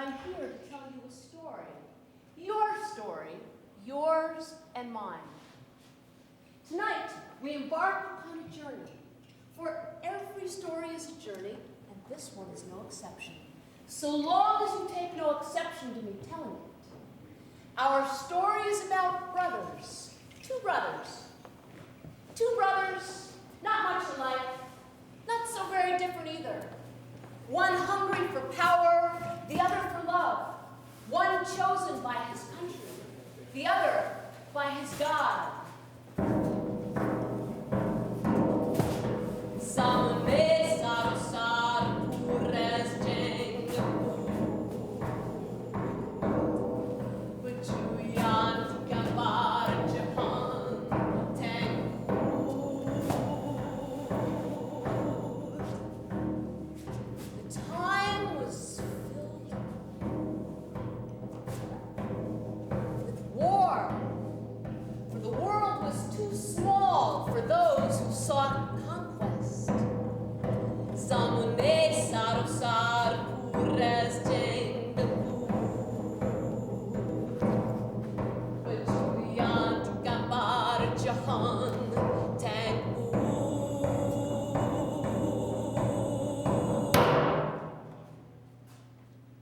I'm here to tell you a story. Your story, yours and mine. Tonight, we embark upon a journey. For every story is a journey, and this one is no exception. So long as you take no exception to me telling it. Our story is about brothers. Two brothers. Two brothers, not much alike, not so very different either. One hungry for power, the other for love. One chosen by his country, the other by his God.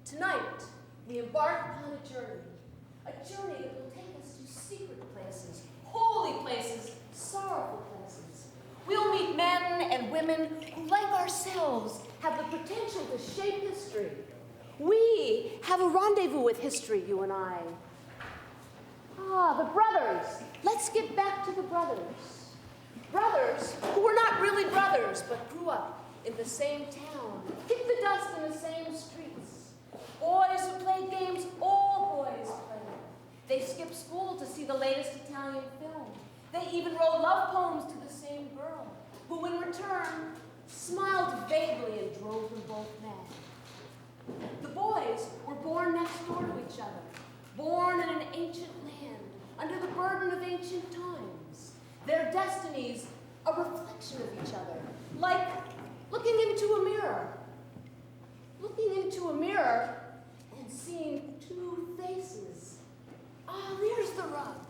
Tonight, we embark upon a journey that will take us to secret places, holy places, sorrowful places. We'll meet men and women who, like ourselves, have the potential to shape history. We have a rendezvous with history, you and I. The brothers. Let's get back to the brothers. Brothers who were not really brothers, but grew up in the same town, kicked the dust in the same streets. Boys who played games all boys played. They skipped school to see the latest Italian film. They even wrote love poems to the same girl, who in return smiled vaguely and drove them both mad. The boys were born next door to each other, born in an ancient land, under the burden of ancient times. Their destinies a reflection of each other, like looking into a mirror. Looking into a mirror and seeing two faces. There's the rub.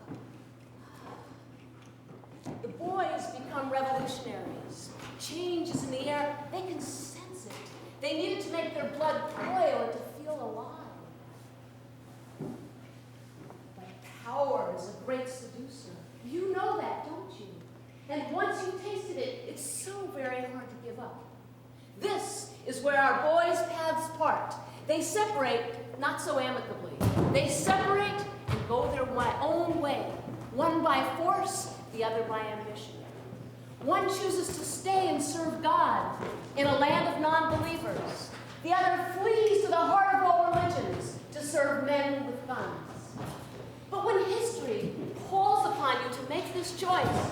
The boys become revolutionaries. Change is in the air. They can sense it. They needed to make their blood boil and to feel alive. But power is a great seducer. You know that, don't you? And once you've tasted it, it's so very hard to give up. This is where our boys' paths part. They separate, not so amicably. They separate and go their own way, one by force, the other by ambition. One chooses to stay and serve God in a land of non-believers. The other flees to the heart of all religions to serve men with guns. But when history calls upon you to make this choice,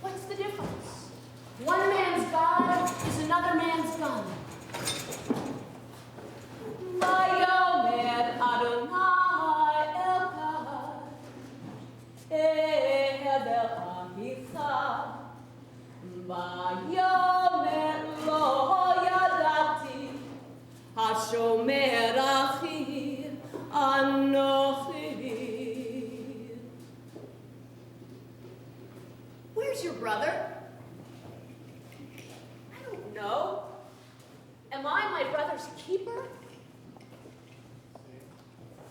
what's the difference? One man's God is another man's gun. Vayomer Adonai Elkad, Ehel Amicha, Vayomer Lo Yadati, Hashomer Achi Anochi. Where's your brother? No. Am I my brother's keeper?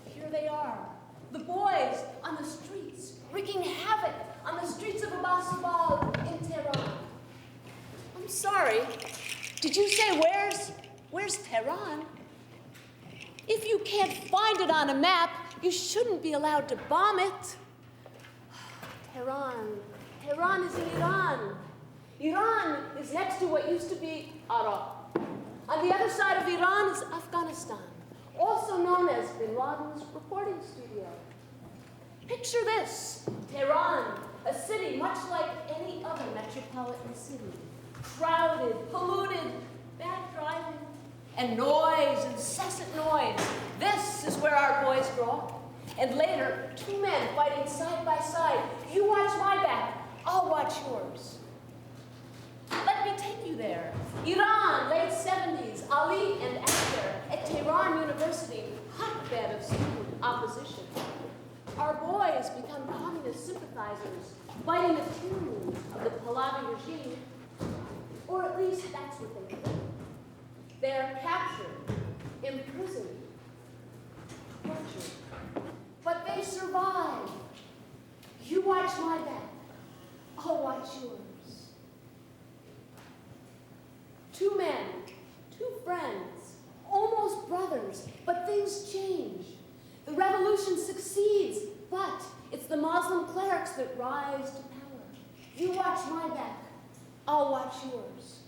Here they are, the boys on the streets, wreaking havoc on the streets of Abbasabad in Tehran. I'm sorry, did you say where's Tehran? If you can't find it on a map, you shouldn't be allowed to bomb it. Tehran is in Iran. Iran is next to what used to be Iraq. On the other side of Iran is Afghanistan, also known as Bin Laden's recording studio. Picture this, Tehran, a city much like any other metropolitan city. Crowded, polluted, bad driving, and noise, incessant noise. This is where our boys grow up. And later, two men fighting side by side. You watch my back, I'll watch yours. Let let me take you there. Iran, late 70s, Ali and Aster at Tehran University, hotbed of student opposition. Our boys become communist sympathizers, fighting the tyranny of the Pahlavi regime, or at least that's what they think. They're captured, imprisoned, tortured, but they survive. You watch my back, I'll watch yours. Two men, two friends, almost brothers, but things change. The revolution succeeds, but it's the Muslim clerics that rise to power. You watch my back, I'll watch yours.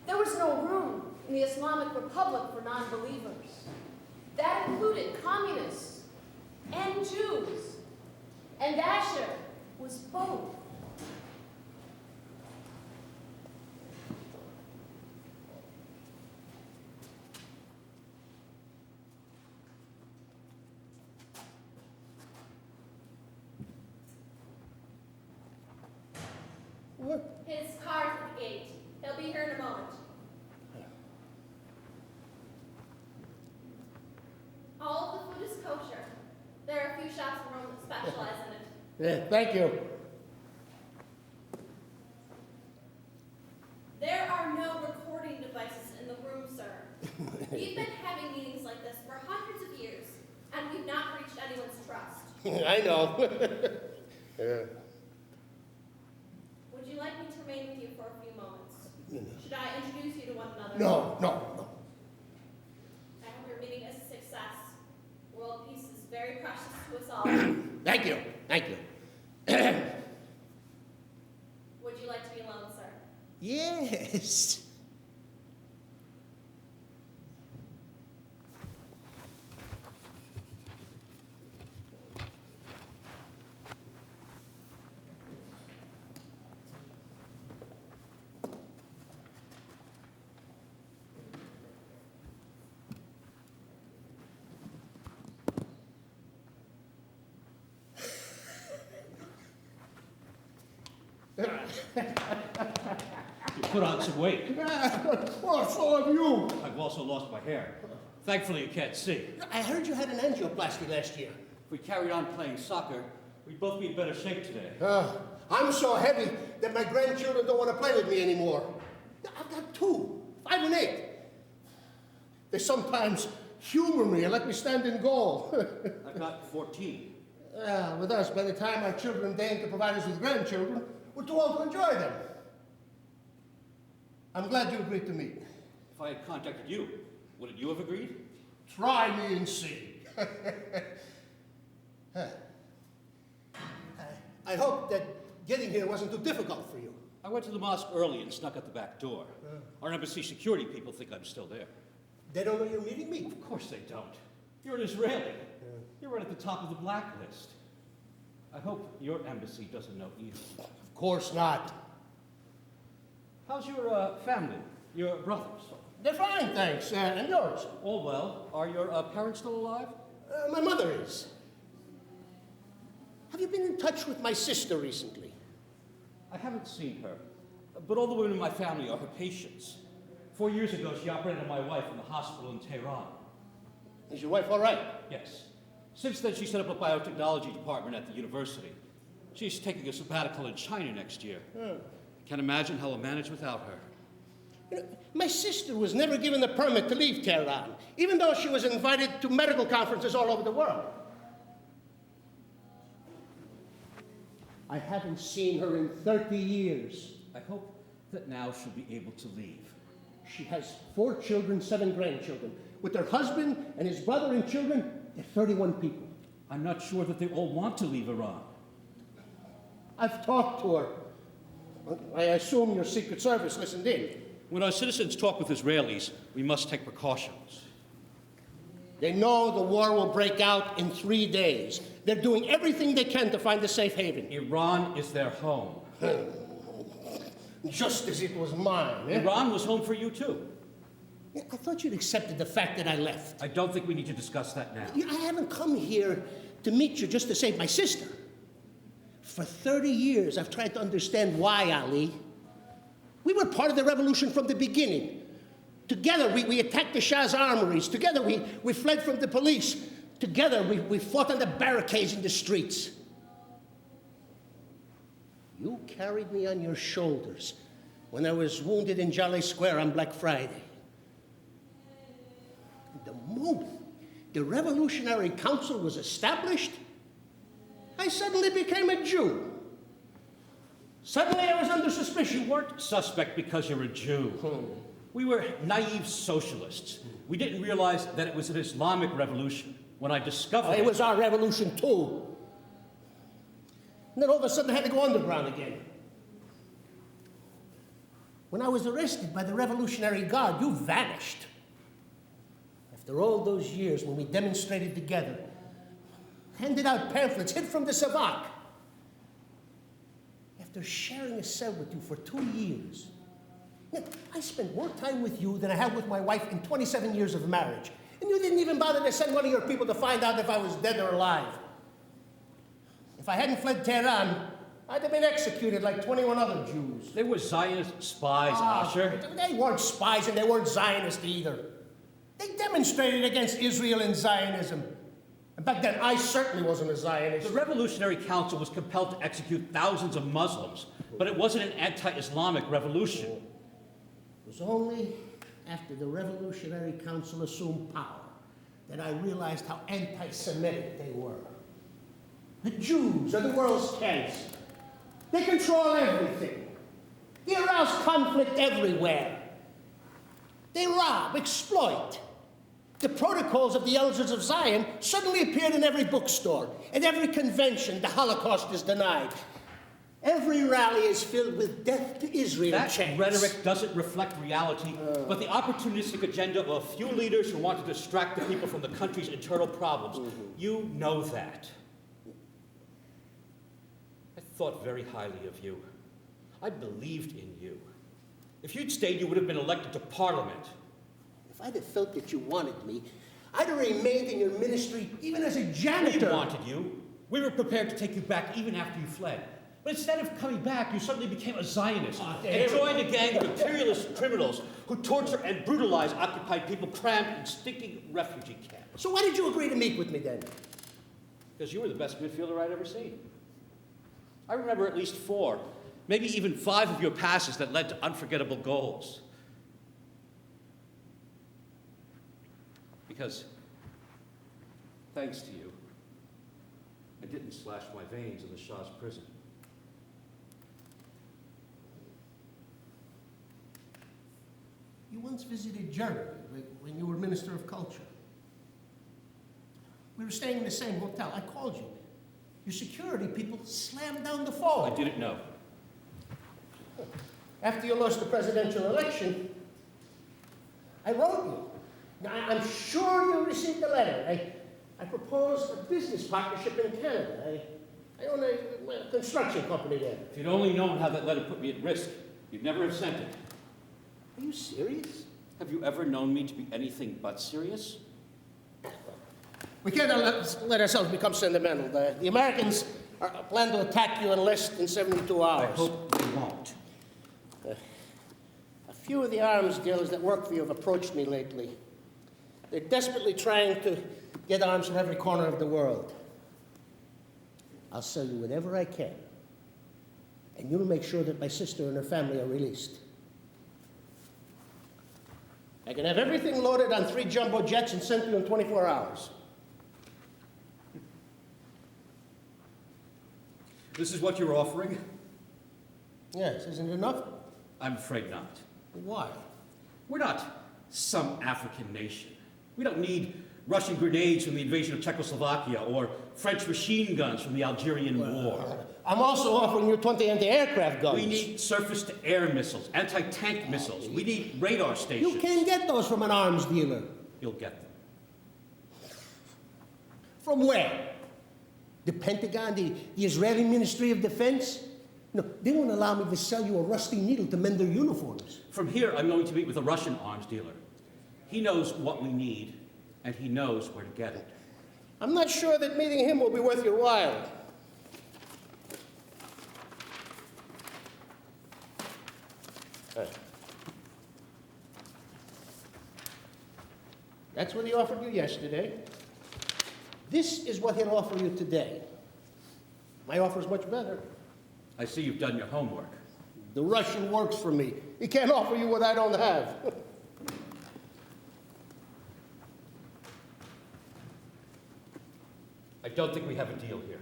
There was no room in the Islamic Republic for non-believers. That included communists and Jews, and Asher was both. His car's at the gate. He'll be here in a moment. All of the food is kosher. There are a few shops in Rome that specialize in it. Yeah, thank you. There are no recording devices in the room, sir. We've been having meetings like this for hundreds of years, and we've not reached anyone's trust. I know. Yeah. Would you like me to remain with you for a few moments? Should I introduce you to one another? No. I hope your meeting is a success. World peace is very precious to us all. Thank you. Would you like to be alone, sir? Yes. You put on some weight. Well, so have you. I've also lost my hair. Thankfully, you can't see. I heard you had an angioplasty last year. If we carried on playing soccer, we'd both be in better shape today. I'm so heavy that my grandchildren don't want to play with me anymore. I've got two, 5 and 8. They sometimes humor me and let me stand in goal. I've got 14. With us, by the time our children deign to provide us with grandchildren, we're too old to enjoy them. I'm glad you agreed to meet. If I had contacted you, wouldn't you have agreed? Try me and see. I hope that getting here wasn't too difficult for you. I went to the mosque early and snuck out the back door. Our embassy security people think I'm still there. They don't know you're meeting me? Of course they don't. You're an Israeli. You're right at the top of the blacklist. I hope your embassy doesn't know either. Of course not. How's your family? Your brothers? They're fine, thanks. And yours? All well. Are your parents still alive? My mother is. Have you been in touch with my sister recently? I haven't seen her, but all the women in my family are her patients. 4 years ago, she operated on my wife in the hospital in Tehran. Is your wife all right? Yes. Since then, she set up a biotechnology department at the university. She's taking a sabbatical in China next year. Can't imagine how we'll manage without her. You know, my sister was never given the permit to leave Tehran, even though she was invited to medical conferences all over the world. I haven't seen her in 30 years. I hope that now she'll be able to leave. She has 4 children, 7 grandchildren. With her husband and his brother and children, they're 31 people. I'm not sure that they all want to leave Iran. I've talked to her. I assume your Secret Service listened in. When our citizens talk with Israelis, we must take precautions. They know the war will break out in 3 days. They're doing everything they can to find a safe haven. Iran is their home. Just as it was mine. Eh? Iran was home for you, too. Yeah, I thought you'd accepted the fact that I left. I don't think we need to discuss that now. I haven't come here to meet you just to save my sister. For 30 years, I've tried to understand why, Ali. We were part of the revolution from the beginning. Together, we attacked the Shah's armories. Together, we fled from the police. Together, we fought on the barricades in the streets. You carried me on your shoulders when I was wounded in Jolly Square on Black Friday. The moment the Revolutionary Council was established, I suddenly became a Jew. Suddenly I was under suspicion. You weren't suspect because you're a Jew. We were naive socialists. We didn't realize that it was an Islamic revolution. When I discovered It was our revolution too. And then all of a sudden I had to go underground again. When I was arrested by the Revolutionary Guard, you vanished. After all those years when we demonstrated together, handed out pamphlets, hid from the Savak. After sharing a cell with you for 2 years. I spent more time with you than I had with my wife in 27 years of marriage. And you didn't even bother to send one of your people to find out if I was dead or alive. If I hadn't fled Tehran, I'd have been executed like 21 other Jews. they were Zionist spies, Asher. They weren't spies and they weren't Zionists either. They demonstrated against Israel and Zionism. And back then, I certainly wasn't a Zionist. The Revolutionary Council was compelled to execute thousands of Muslims, but it wasn't an anti-Islamic revolution. It was only after the Revolutionary Council assumed power that I realized how anti-Semitic they were. The Jews are the world's cancer. They control everything. They arouse conflict everywhere. They rob, exploit. The protocols of the Elders of Zion suddenly appeared in every bookstore. At every convention, the Holocaust is denied. Every rally is filled with death to Israel That chants. rhetoric doesn't reflect reality, but the opportunistic agenda of a few leaders who want to distract the people from the country's internal problems. You know that. I thought very highly of you. I believed in you. If you'd stayed, you would have been elected to Parliament. If I'd have felt that you wanted me, I'd have remained in your ministry even as a janitor. We wanted you. We were prepared to take you back even after you fled. But instead of coming back, you suddenly became a Zionist and joined a gang of imperialist criminals who torture and brutalize occupied people crammed in stinking refugee camps. So why did you agree to meet with me then? Because you were the best midfielder I'd ever seen. I remember at least 4, maybe even 5 of your passes that led to unforgettable goals. Because, thanks to you, I didn't slash my veins in the Shah's prison. You once visited Germany when you were Minister of Culture. We were staying in the same hotel. I called you. Your security people slammed down the phone. I didn't know. After you lost the presidential election, I wrote you. Now, I'm sure you received the letter. I proposed a business partnership in Canada. I own a construction company there. If you'd only known how that letter put me at risk, you'd never have sent it. Are you serious? Have you ever known me to be anything but serious? We can't let ourselves become sentimental. The Americans plan to attack you in less than 72 hours. I hope they won't. A few of the arms dealers that work for you have approached me lately. They're desperately trying to get arms from every corner of the world. I'll sell you whatever I can. And you'll make sure that my sister and her family are released. I can have everything loaded on 3 jumbo jets and sent to you in 24 hours. This is what you're offering? Yes, isn't it enough? I'm afraid not. Why? We're not some African nation. We don't need Russian grenades from the invasion of Czechoslovakia or French machine guns from the Algerian War. I'm also offering you 20 anti-aircraft guns. We need surface-to-air missiles, anti-tank missiles. We need radar stations. You can't get those from an arms dealer. You'll get them. From where? The Pentagon, the Israeli Ministry of Defense? No, they won't allow me to sell you a rusty needle to mend their uniforms. From here, I'm going to meet with a Russian arms dealer. He knows what we need, and he knows where to get it. I'm not sure that meeting him will be worth your while. That's what he offered you yesterday. This is what he'll offer you today. My offer's much better. I see you've done your homework. The Russian works for me. He can't offer you what I don't have. I don't think we have a deal here.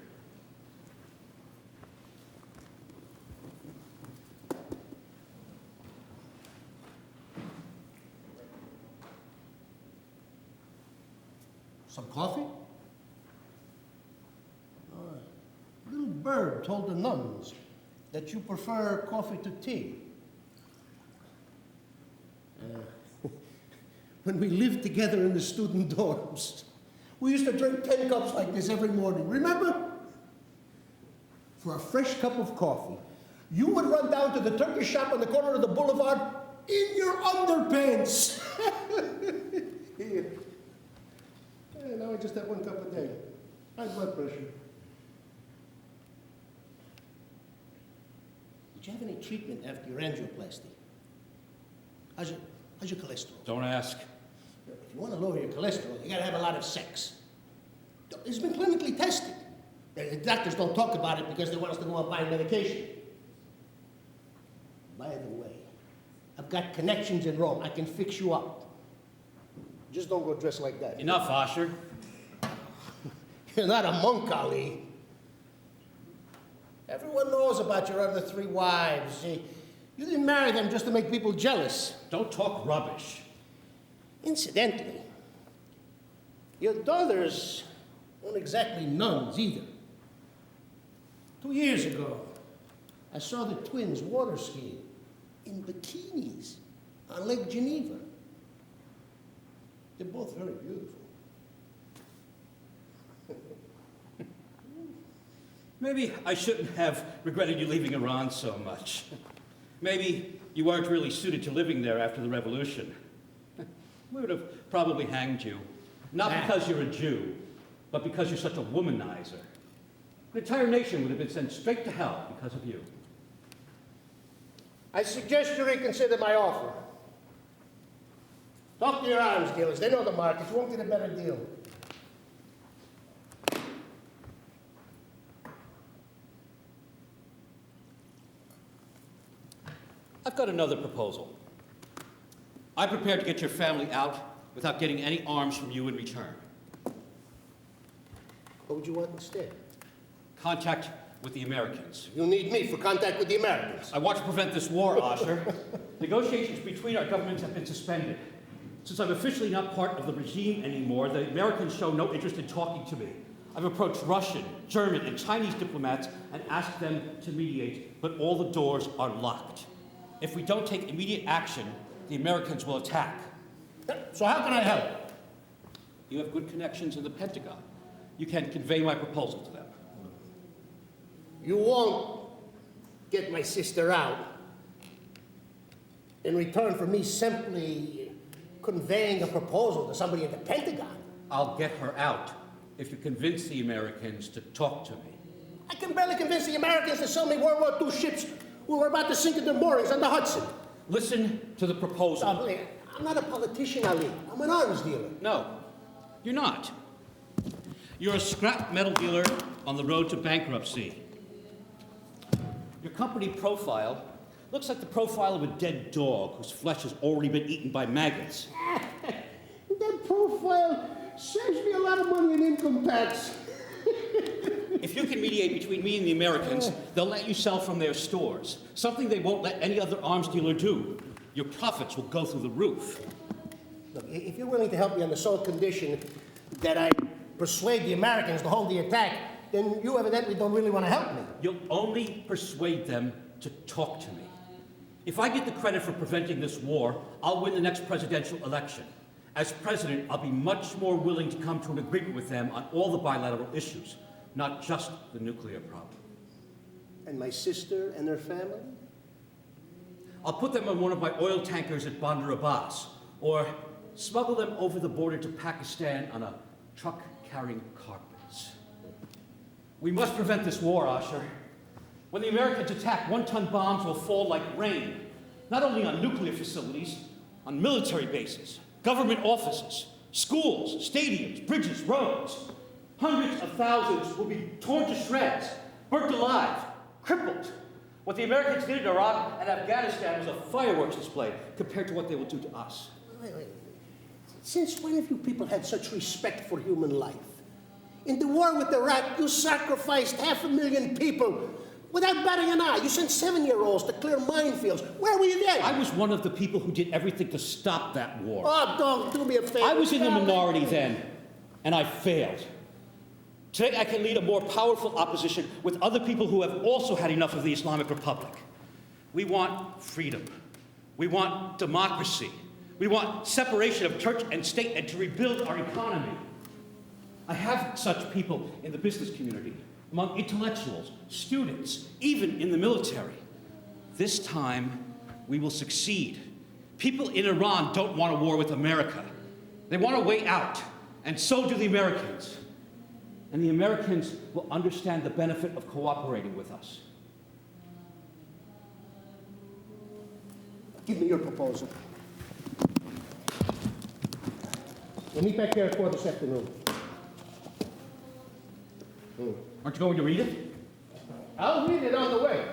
Some coffee? Little bird told the nuns that you prefer coffee to tea. When we lived together in the student dorms, we used to drink 10 cups like this every morning, remember? For a fresh cup of coffee, you would run down to the Turkish shop on the corner of the boulevard in your underpants. Here. Yeah, now I just have 1 cup a day. High blood pressure. Did you have any treatment after your angioplasty? How's your cholesterol? Don't ask. If you want to lower your cholesterol, you gotta have a lot of sex. It's been clinically tested. The doctors don't talk about it because they want us to go on buying medication. By the way, I've got connections in Rome. I can fix you up. Just don't go dressed like that. Enough, Osher. You're not a monk, Ali. Everyone knows about your other 3 wives. You didn't marry them just to make people jealous. Don't talk rubbish. Incidentally, your daughters weren't exactly nuns either. 2 years ago, I saw the twins water skiing in bikinis on Lake Geneva. They're both very beautiful. Maybe I shouldn't have regretted you leaving Iran so much. Maybe you weren't really suited to living there after the revolution. We would have probably hanged you. Not because you're a Jew, but because you're such a womanizer. The entire nation would have been sent straight to hell because of you. I suggest you reconsider my offer. Talk to your arms dealers. They know the market. You won't get a better deal. I've got another proposal. I'm prepared to get your family out without getting any arms from you in return. What would you want instead? Contact with the Americans. You need me for contact with the Americans. I want to prevent this war, Osher. Negotiations between our governments have been suspended. Since I'm officially not part of the regime anymore, the Americans show no interest in talking to me. I've approached Russian, German, and Chinese diplomats and asked them to mediate, but all the doors are locked. If we don't take immediate action, the Americans will attack. So how can I help? You have good connections in the Pentagon. You can convey my proposal to them. You won't get my sister out in return for me simply conveying a proposal to somebody in the Pentagon. I'll get her out if you convince the Americans to talk to me. I can barely convince the Americans to sell me World War II ships who were about to sink at their moorings on the Hudson. Listen to the proposal. I'm not a politician, Ali. I'm an arms dealer. No, you're not. You're a scrap metal dealer on the road to bankruptcy. Your company profile looks like the profile of a dead dog whose flesh has already been eaten by maggots. That profile saves me a lot of money in income tax. If you can mediate between me and the Americans, they'll let you sell from their stores, something they won't let any other arms dealer do. Your profits will go through the roof. Look, if you're willing to help me on the sole condition that I persuade the Americans to hold the attack, then you evidently don't really want to help me. You'll only persuade them to talk to me. If I get the credit for preventing this war, I'll win the next presidential election. As president, I'll be much more willing to come to an agreement with them on all the bilateral issues, not just the nuclear problem. And my sister and her family? I'll put them on one of my oil tankers at Bandar Abbas, or smuggle them over the border to Pakistan on a truck carrying carpets. We must prevent this war, Osher. When the Americans attack, one-ton bombs will fall like rain, not only on nuclear facilities, on military bases, government offices, Schools, stadiums, bridges, roads. Hundreds of thousands will be torn to shreds, burnt alive, crippled. What the Americans did in Iraq and Afghanistan was a fireworks display compared to what they will do to us. Wait. Since when have you people had such respect for human life? In the war with Iraq, you sacrificed 500,000 people without batting an eye. You sent 7-year-olds to clear minefields. Where were you then? I was one of the people who did everything to stop that war. Oh, don't do me a favor. I was in the minority then, and I failed. Today I can lead a more powerful opposition with other people who have also had enough of the Islamic Republic. We want freedom. We want democracy. We want separation of church and state and to rebuild our economy. I have such people in the business community, among intellectuals, students, even in the military. This time, we will succeed. People in Iran don't want a war with America. They want a way out, and so do the Americans. And the Americans will understand the benefit of cooperating with us. Give me your proposal. We'll meet back there at 4 this afternoon. Aren't you going to read it? I'll read it on the way.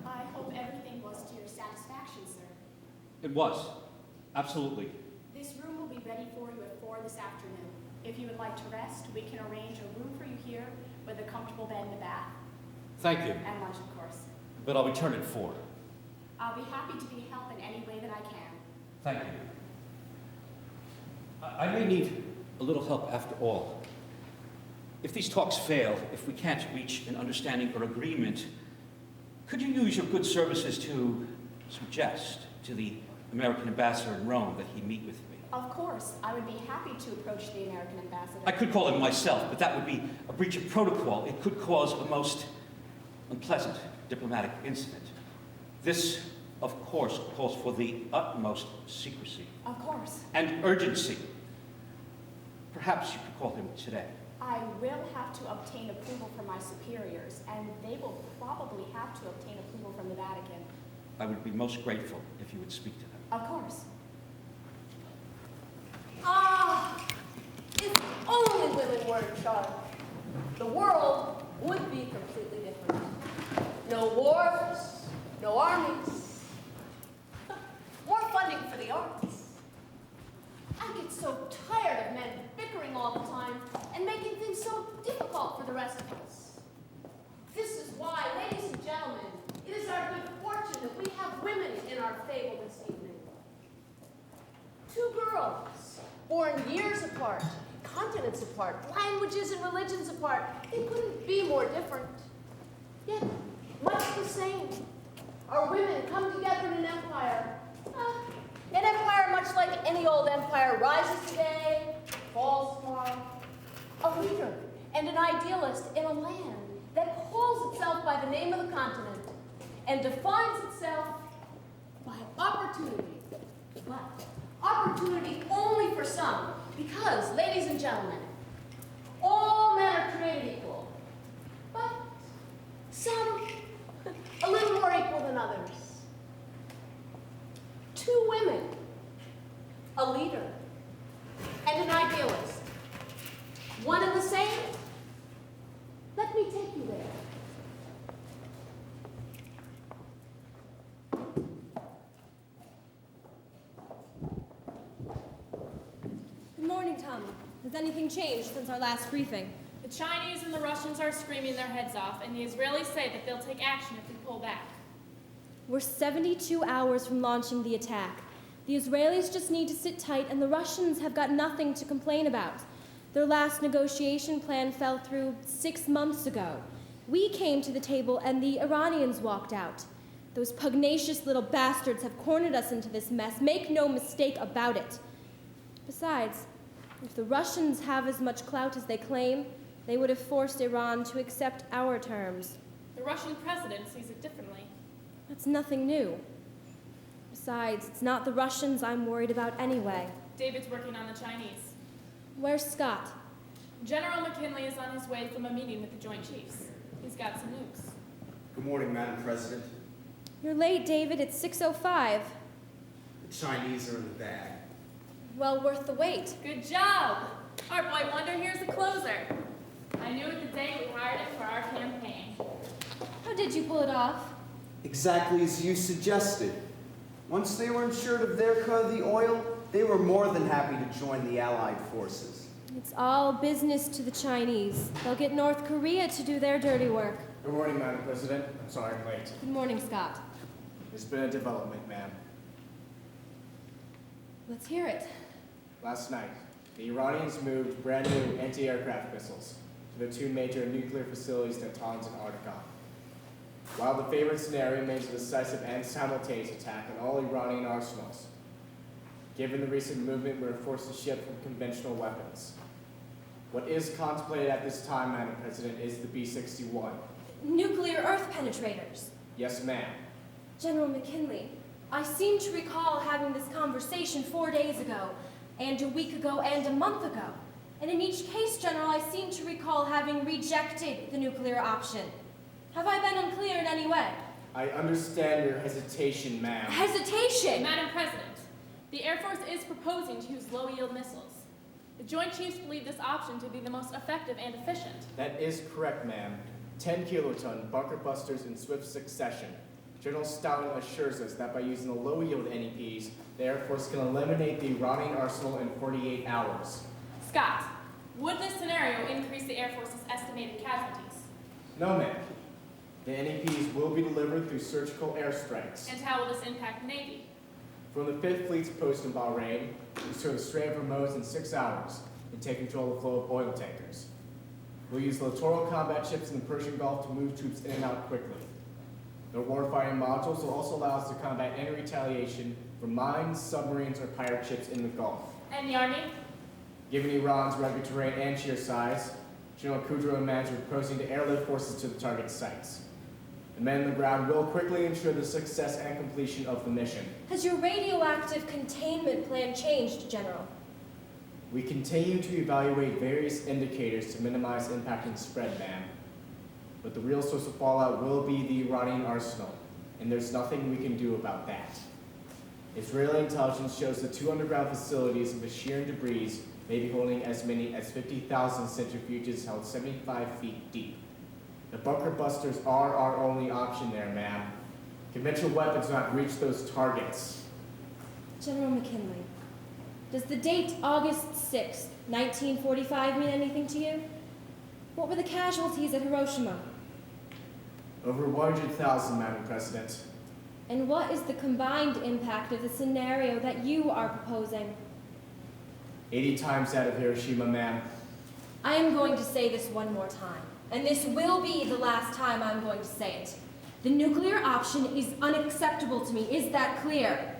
I hope everything was to your satisfaction, sir. It was. Absolutely. This room will be ready for you at 4 this afternoon. If you would like to rest, we can arrange a room for you here with a comfortable bed and a bath. Thank you. And lunch, of course. But I'll return at 4. I'll be happy to be help in any way that I can. Thank you. I may need a little help after all. If these talks fail, if we can't reach an understanding or agreement, could you use your good services to suggest to the American ambassador in Rome that he meet with me? Of course, I would be happy to approach the American ambassador. I could call him myself, but that would be a breach of protocol. It could cause a most unpleasant diplomatic incident. This, of course, calls for the utmost secrecy. Of course. And urgency. Perhaps you could call him today. I will have to obtain approval from my superiors, and they will probably have to obtain approval from the Vatican. I would be most grateful if you would speak to them. Of course. Ah, if only women were in charge, the world would be completely different. No wars, no armies, more funding for the arts. I get so tired of men bickering all the time and making things so difficult for the rest of us. This is why, ladies and gentlemen, it is our good fortune that we have women in our fable this evening. 2 girls, born years apart, continents apart, languages and religions apart. They couldn't be more different. Yet, much the same. Our women come together in an empire. An empire much like any old empire rises today, falls tomorrow. A leader and an idealist in a land that calls itself by the name of the continent and defines itself by opportunity. But opportunity only for some, because, ladies and gentlemen, all men are created equal, but some a little more equal than others. 2 women, a leader, and an idealist. One and the same? Let me take you there. Good morning, Tom. Has anything changed since our last briefing? The Chinese and the Russians are screaming their heads off, and the Israelis say that they'll take action if we pull back. We're 72 hours from launching the attack. The Israelis just need to sit tight, and the Russians have got nothing to complain about. Their last negotiation plan fell through 6 months ago. We came to the table, and the Iranians walked out. Those pugnacious little bastards have cornered us into this mess. Make no mistake about it. Besides, if the Russians have as much clout as they claim, they would have forced Iran to accept our terms. The Russian president sees it differently. That's nothing new. Besides, it's not the Russians I'm worried about anyway. David's working on the Chinese. Where's Scott? General McKinley is on his way from a meeting with the Joint Chiefs. He's got some news. Good morning, Madam President. You're late, David. It's 6:05. The Chinese are in the bag. Well worth the wait. Good job. Our boy Wonder here's a closer. I knew it the day we hired him for our campaign. How did you pull it off? Exactly as you suggested. Once they were assured of their cut of the oil, they were more than happy to join the Allied forces. It's all business to the Chinese. They'll get North Korea to do their dirty work. Good morning, Madam President. I'm sorry I'm late. Good morning, Scott. There's been a development, ma'am. Let's hear it. Last night, the Iranians moved brand new anti-aircraft missiles to the two major nuclear facilities in Natanz and Arctic. While the favored scenario remains a decisive and simultaneous attack on all Iranian arsenals, given the recent movement, we are forced to shift from conventional weapons. What is contemplated at this time, Madam President, is the B-61. Nuclear Earth penetrators. Yes, ma'am. General McKinley, I seem to recall having this conversation 4 days ago, and a week ago, and a month ago. And in each case, General, I seem to recall having rejected the nuclear option. Have I been unclear in any way? I understand your hesitation, ma'am. Hesitation! Madam President, the Air Force is proposing to use low-yield missiles. The Joint Chiefs believe this option to be the most effective and efficient. That is correct, ma'am. 10 kiloton bunker busters in swift succession. General Stalin assures us that by using the low-yield NEPs, the Air Force can eliminate the Iranian arsenal in 48 hours. Scott, would this scenario increase the Air Force's estimated casualties? No, ma'am. The NEPs will be delivered through surgical airstrikes. And how will this impact the Navy? From the 5th Fleet's post in Bahrain, we serve a stray of remotes in 6 hours and take control of the flow of oil tankers. We'll use littoral combat ships in the Persian Gulf to move troops in and out quickly. The warfighting modules will also allow us to combat any retaliation from mines, submarines, or pirate ships in the Gulf. And the Army? Given Iran's rugged terrain and sheer size, General Kudrow and Mans are proposing to airlift forces to the target sites. The men on the ground will quickly ensure the success and completion of the mission. Has your radioactive containment plan changed, General? We continue to evaluate various indicators to minimize impact and spread, ma'am. But the real source of fallout will be the Iranian arsenal, and there's nothing we can do about that. Israeli intelligence shows the 2 underground facilities of Bashir and debris may be holding as many as 50,000 centrifuges held 75 feet deep. The bunker busters are our only option there, ma'am. Conventional weapons do not reach those targets. General McKinley, does the date August 6, 1945 mean anything to you? What were the casualties at Hiroshima? Over 100,000, Madam President. And what is the combined impact of the scenario that you are proposing? 80 times that of Hiroshima, ma'am. I am going to say this one more time, and this will be the last time I'm going to say it. The nuclear option is unacceptable to me. Is that clear?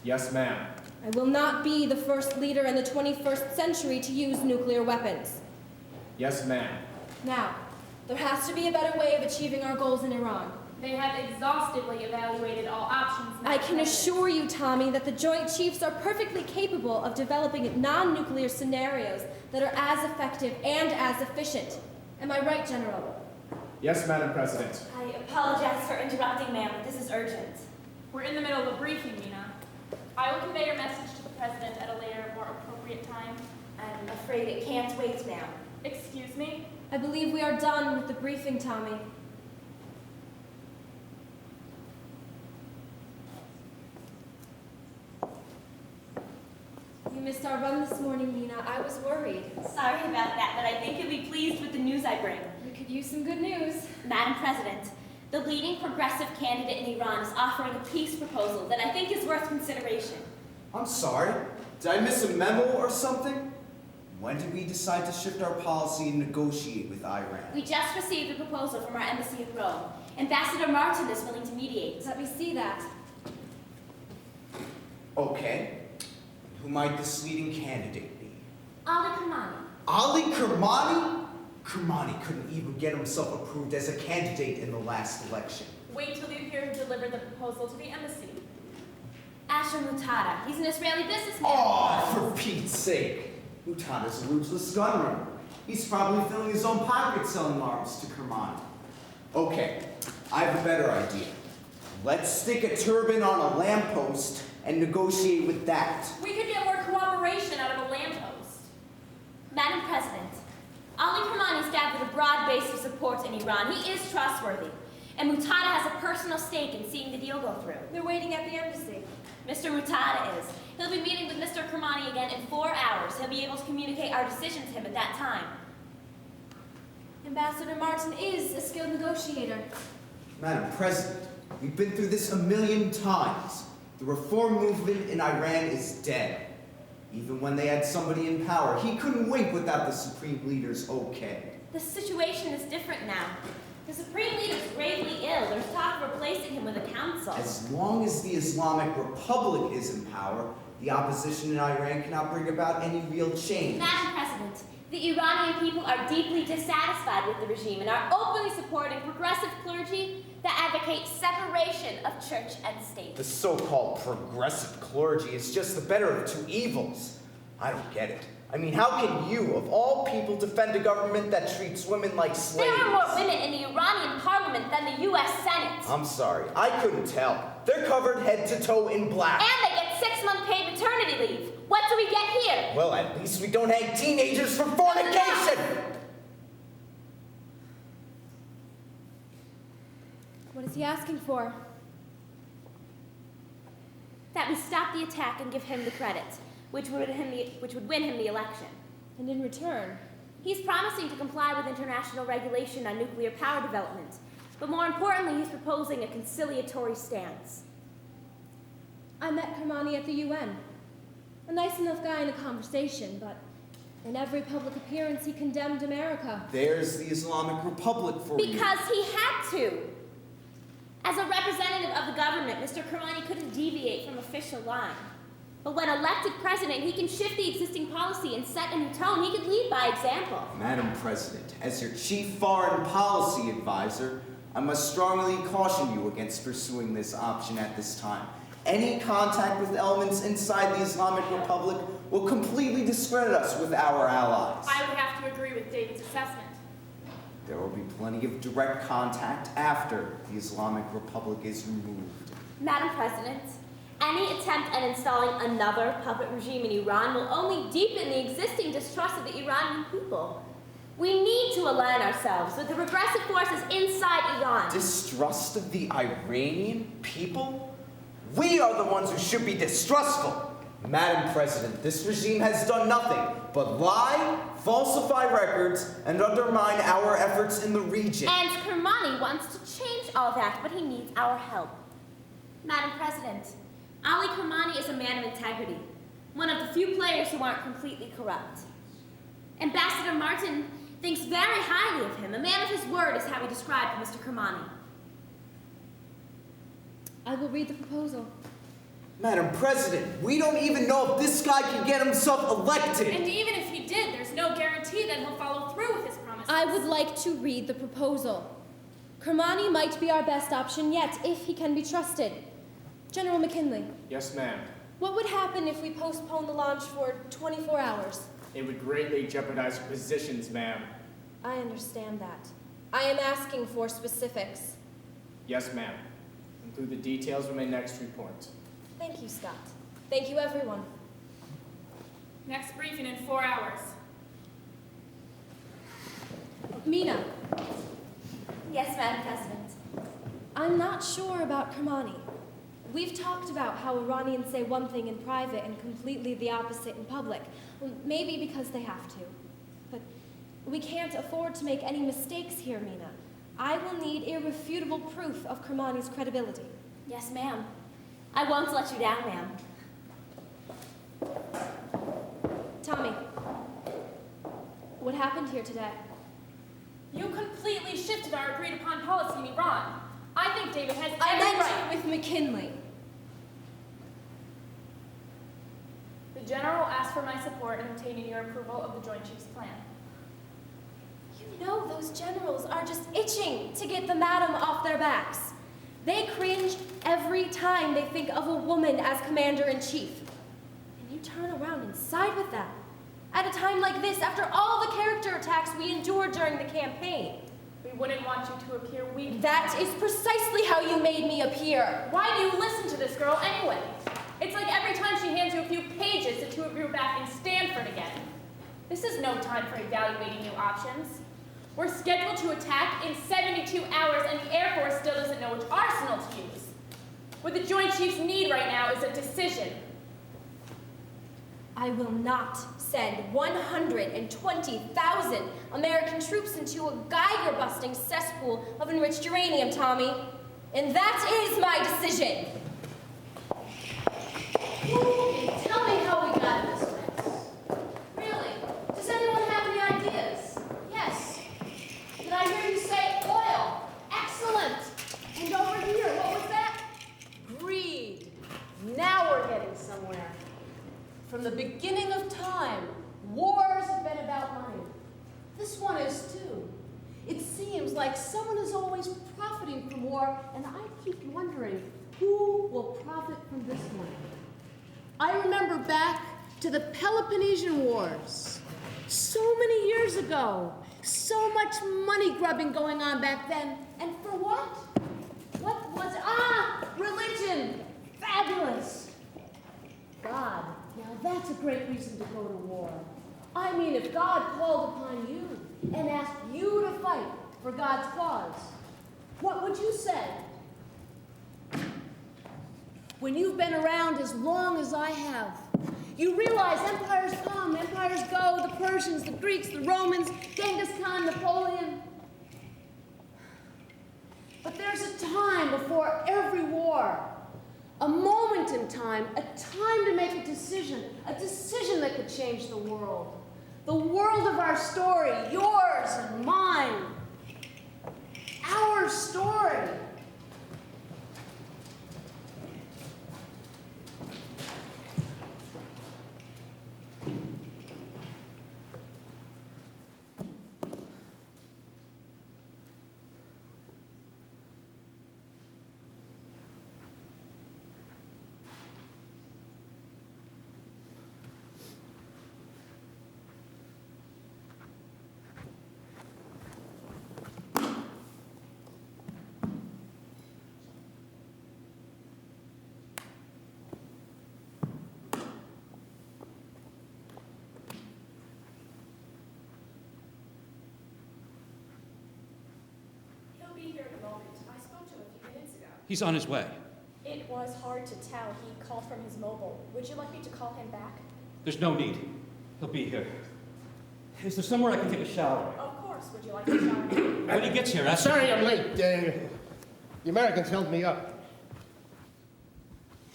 Yes, ma'am. I will not be the first leader in the 21st century to use nuclear weapons. Yes, ma'am. Now, there has to be a better way of achieving our goals in Iran. They have exhaustively evaluated all options. I can assure you, Tommy, that the Joint Chiefs are perfectly capable of developing non-nuclear scenarios that are as effective and as efficient. Am I right, General? Yes, Madam President. I apologize for interrupting, ma'am, but this is urgent. We're in the middle of a briefing, Mina. I will convey your message to the President at a later, more appropriate time. I'm afraid it can't wait now. Excuse me? I believe we are done with the briefing, Tommy. You missed our run this morning, Nina. I was worried. Sorry about that, but I think you'll be pleased with the news I bring. We could use some good news. Madam President, the leading progressive candidate in Iran is offering a peace proposal that I think is worth consideration. I'm sorry. Did I miss a memo or something? When did we decide to shift our policy and negotiate with Iran? We just received a proposal from our embassy in Rome. Ambassador Martin is willing to mediate. Let me see that. Okay. Who might this leading candidate be? Ali Khamenei. Ali Kermani? Kermani couldn't even get himself approved as a candidate in the last election. Wait till you hear who delivered the proposal to the embassy. Asher Mutada. He's an Israeli businessman. Oh, for Pete's sake. Mutada's a ruthless gunrunner. He's probably filling his own pockets selling arms to Kermani. Okay, I have a better idea. Let's stick a turban on a lamppost and negotiate with that. We could get more cooperation out of a lamppost. Madam President, Ali Khamenei's gathered a broad base of support in Iran. He is trustworthy. And Mutada has a personal stake in seeing the deal go through. They're waiting at the embassy. Mr. Mutada is. He'll be meeting with Mr. Khamenei again in 4 hours. He'll be able to communicate our decision to him at that time. Ambassador Martin is a skilled negotiator. Madam President, we've been through this a million times. The reform movement in Iran is dead. Even when they had somebody in power, he couldn't wink without the supreme leader's okay. The situation is different now. The Supreme Leader is gravely ill. There's talk of replacing him with a council. As long as the Islamic Republic is in power, the opposition in Iran cannot bring about any real change. Madam President, the Iranian people are deeply dissatisfied with the regime and are openly supporting progressive clergy that advocate separation of church and state. The so-called progressive clergy is just the better of two evils. I don't get it. I mean, how can you, of all people, defend a government that treats women like slaves? There are more women in the Iranian parliament than the U.S. Senate. I'm sorry, I couldn't tell. They're covered head to toe in black. And they get 6-month paid maternity leave. What do we get here? Well, at least we don't hang teenagers for fornication! What is he asking for? That we stop the attack and give him the credit, which would win him the election. And in return? He's promising to comply with international regulation on nuclear power development. But more importantly, he's proposing a conciliatory stance. I met Khamenei at the UN. A nice enough guy in a conversation, but in every public appearance he condemned America. There's the Islamic Republic for you. Because he had to. As a representative of the government, Mr. Karimi couldn't deviate from official line. But when elected president, he can shift the existing policy and set a new tone. He could lead by example. Madam President, as your chief foreign policy advisor, I must strongly caution you against pursuing this option at this time. Any contact with elements inside the Islamic Republic will completely discredit us with our allies. I would have to agree with David's assessment. There will be plenty of direct contact after the Islamic Republic is removed. Madam President, any attempt at installing another puppet regime in Iran will only deepen the existing distrust of the Iranian people. We need to align ourselves with the regressive forces inside Iran. Distrust of the Iranian people? We are the ones who should be distrustful. Madam President, this regime has done nothing but lie, falsify records, and undermine our efforts in the region. And Kermani wants to change all that, but he needs our help. Madam President, Ali Kermani is a man of integrity, one of the few players who aren't completely corrupt. Ambassador Martin thinks very highly of him. A man of his word is how he described Mr. Kermani. I will read the proposal. Madam President, we don't even know if this guy can get himself elected. And even if he did, there's no guarantee that he'll follow through with his promises. I would like to read the proposal. Kermani might be our best option yet, if he can be trusted. General McKinley. Yes, ma'am. What would happen if we postponed the launch for 24 hours? It would greatly jeopardize your positions, ma'am. I understand that. I am asking for specifics. Yes, ma'am. Include the details in my next report. Thank you, Scott. Thank you, everyone. Next briefing in 4 hours. Mina, Yes, Madam President. I'm not sure about Kermani. We've talked about how Iranians say one thing in private and completely the opposite in public. Well, maybe because they have to. But we can't afford to make any mistakes here, Mina. I will need irrefutable proof of Kermani's credibility. Yes, ma'am. I won't let you down, ma'am. Tommy, what happened here today? You completely shifted our agreed-upon policy in Iran. I think David has I every meant right. with McKinley. The General asked for my support in obtaining your approval of the Joint Chiefs plan. You know those generals are just itching to get the madam off their backs. They cringe every time they think of a woman as commander-in-chief. And you turn around and side with them. At a time like this, after all the character attacks we endured during the campaign. We We wouldn't want you to appear weak. That is precisely how you made me appear. Why do you listen to this girl anyway? It's like every time she hands you a few pages, the two of you are back in Stanford again. This is no time for evaluating new options. We're scheduled to attack in 72 hours, and the Air Force still doesn't know which arsenal to use. What the Joint Chiefs need right now is a decision. I will not send 120,000 American troops into a Geiger-busting cesspool of enriched uranium, Tommy. And that is my decision. Tell me how we got in this mess. Really? Does anyone have any ideas? Yes. Did I hear you say oil? Excellent. And over here, what was that? Greed. Now we're getting somewhere. From the beginning of time, wars have been about money. This one is too. It seems like someone is always profiting from war, and I keep wondering who will profit from this one. I remember back to the Peloponnesian Wars. So many years ago. So much money grubbing going on back then. And for what? What was it? Religion. Fabulous. God. Now that's a great reason to go to war. I mean, if God called upon you and asked you to fight for God's cause, what would you say? When you've been around as long as I have, you realize empires come, empires go, the Persians, the Greeks, the Romans, Genghis Khan, Napoleon. But there's a time before every war, a moment in time, a time to make a decision that could change the world of our story, yours and mine, our story. He's on his way. It was hard to tell. He called from his mobile. Would you like me to call him back? There's no need. He'll be here. Is there somewhere I can take a shower? Of course. Would you like to shower now? When he gets here, ask Sorry I'm late. The Americans held me up.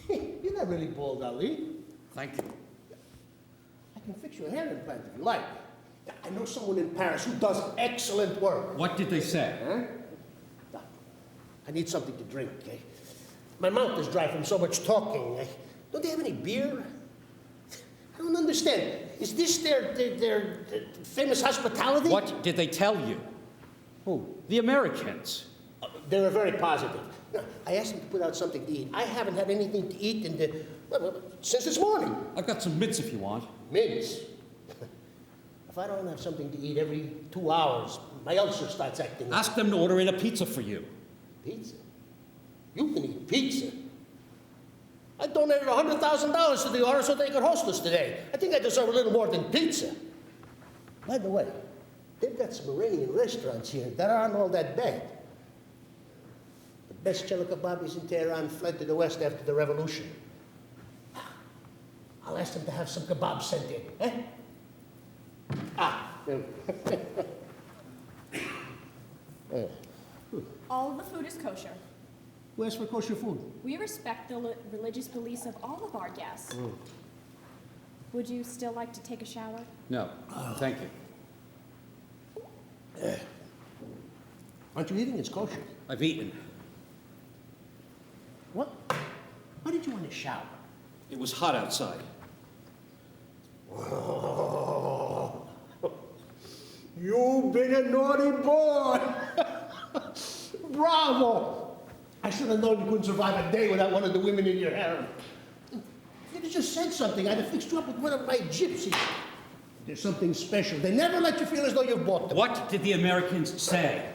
You're not really bald, Ali. Thank you. I can fix you a hair implant if you like. I know someone in Paris who does excellent work. What did they say? Huh? I need something to drink. My mouth is dry from so much talking. Don't they have any beer? I don't understand. Is this their famous hospitality? What did they tell you? Who? The Americans. They were very positive. I asked them to put out something to eat. I haven't had anything to eat since this morning. I've got some mints if you want. Mints? If I don't have something to eat every 2 hours, my ulcer starts acting up. Ask them to order in a pizza for you. Pizza? You can eat pizza. I donated $100,000 to the order so they could host us today. I think I deserve a little more than pizza. By the way, they've got some Iranian restaurants here that aren't all that bad. The best chela kebabis in Tehran fled to the west after the revolution. I'll ask them to have some kebabs sent in, eh? All of the food is kosher. Who asked for kosher food? We respect the religious beliefs of all of our guests. Would you still like to take a shower? No, thank you. Aren't you eating? It's kosher. I've eaten. What? Why did you want to shower? It was hot outside. Oh, you've been a naughty boy. Bravo. I should have known you couldn't survive a day without one of the women in your harem. If you'd have just said something, I'd have fixed you up with one of my gypsies. There's something special. They never let you feel as though you've bought them. What did the Americans say?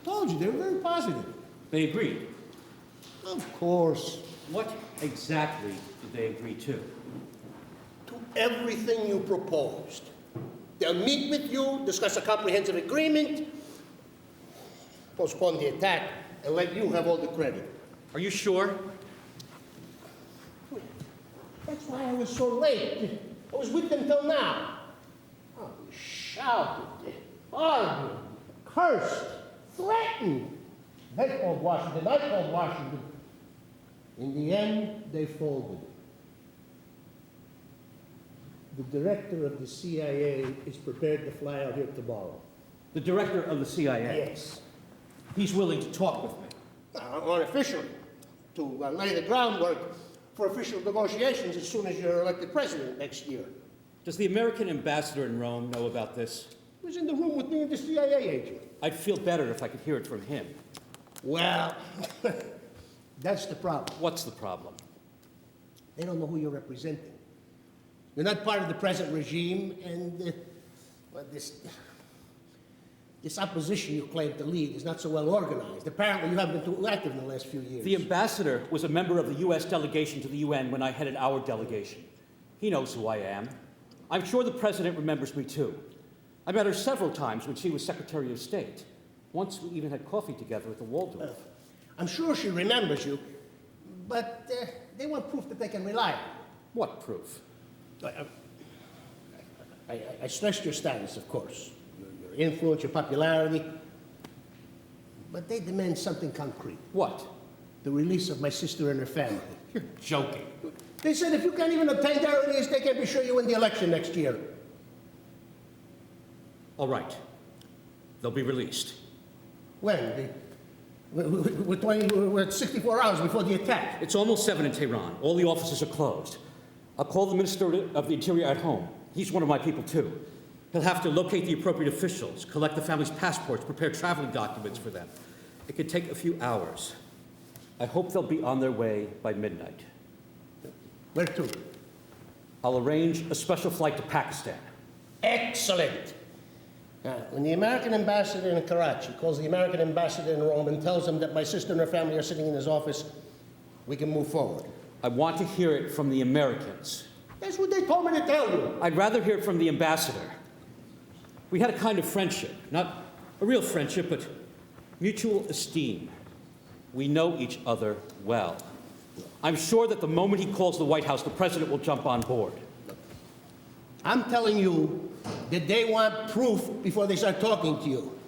told you, they were very positive. They agreed. Of course. What exactly did they agree to? To everything you proposed. They'll meet with you, discuss a comprehensive agreement, postpone the attack, and let you have all the credit. Are you sure? That's why I was so late. I was with them till now. Oh, we shouted, argued, cursed, threatened. They called Washington, I called Washington. In the end, they folded. The director of the CIA is prepared to fly out here tomorrow. The director of the CIA? Yes. He's willing to talk with me. Unofficially, to lay the groundwork for official negotiations as soon as you're elected president next year. Does the American ambassador in Rome know about this? He was in the room with me and the CIA agent. I'd feel better if I could hear it from him. Well, that's the problem. What's the problem? They don't know who you're representing. You're not part of the present regime, and well, this opposition you claim to lead is not so well organized. Apparently, you haven't been too active in the last few years. The ambassador was a member of the U.S. delegation to the UN when I headed our delegation. He knows who I am. I'm sure the president remembers me, too. I met her several times when she was Secretary of State. Once we even had coffee together at the Waldorf. I'm sure she remembers you, but they want proof that they can rely on. What proof? I stressed your status, of course. Your influence, your popularity. But they demand something concrete. What? The release of my sister and her family. You're joking. They said if you can't even obtain their release, they can be sure you win the election next year. All right. They'll be released. When? We're 64 hours before the attack. It's almost 7 in Tehran. All the offices are closed. I'll call the Minister of the Interior at home. He's one of my people, too. He'll have to locate the appropriate officials, collect the family's passports, prepare traveling documents for them. It could take a few hours. I hope they'll be on their way by midnight. Where to? I'll arrange a special flight to Pakistan. Excellent. When the American ambassador in Karachi calls the American ambassador in Rome and tells him that my sister and her family are sitting in his office, we can move forward. I want to hear it from the Americans. That's what they told me to tell you. I'd rather hear it from the ambassador. We had a kind of friendship, not a real friendship, but mutual esteem. We know each other well. I'm sure that the moment he calls the White House, the president will jump on board. I'm telling you that they want proof before they start talking to you.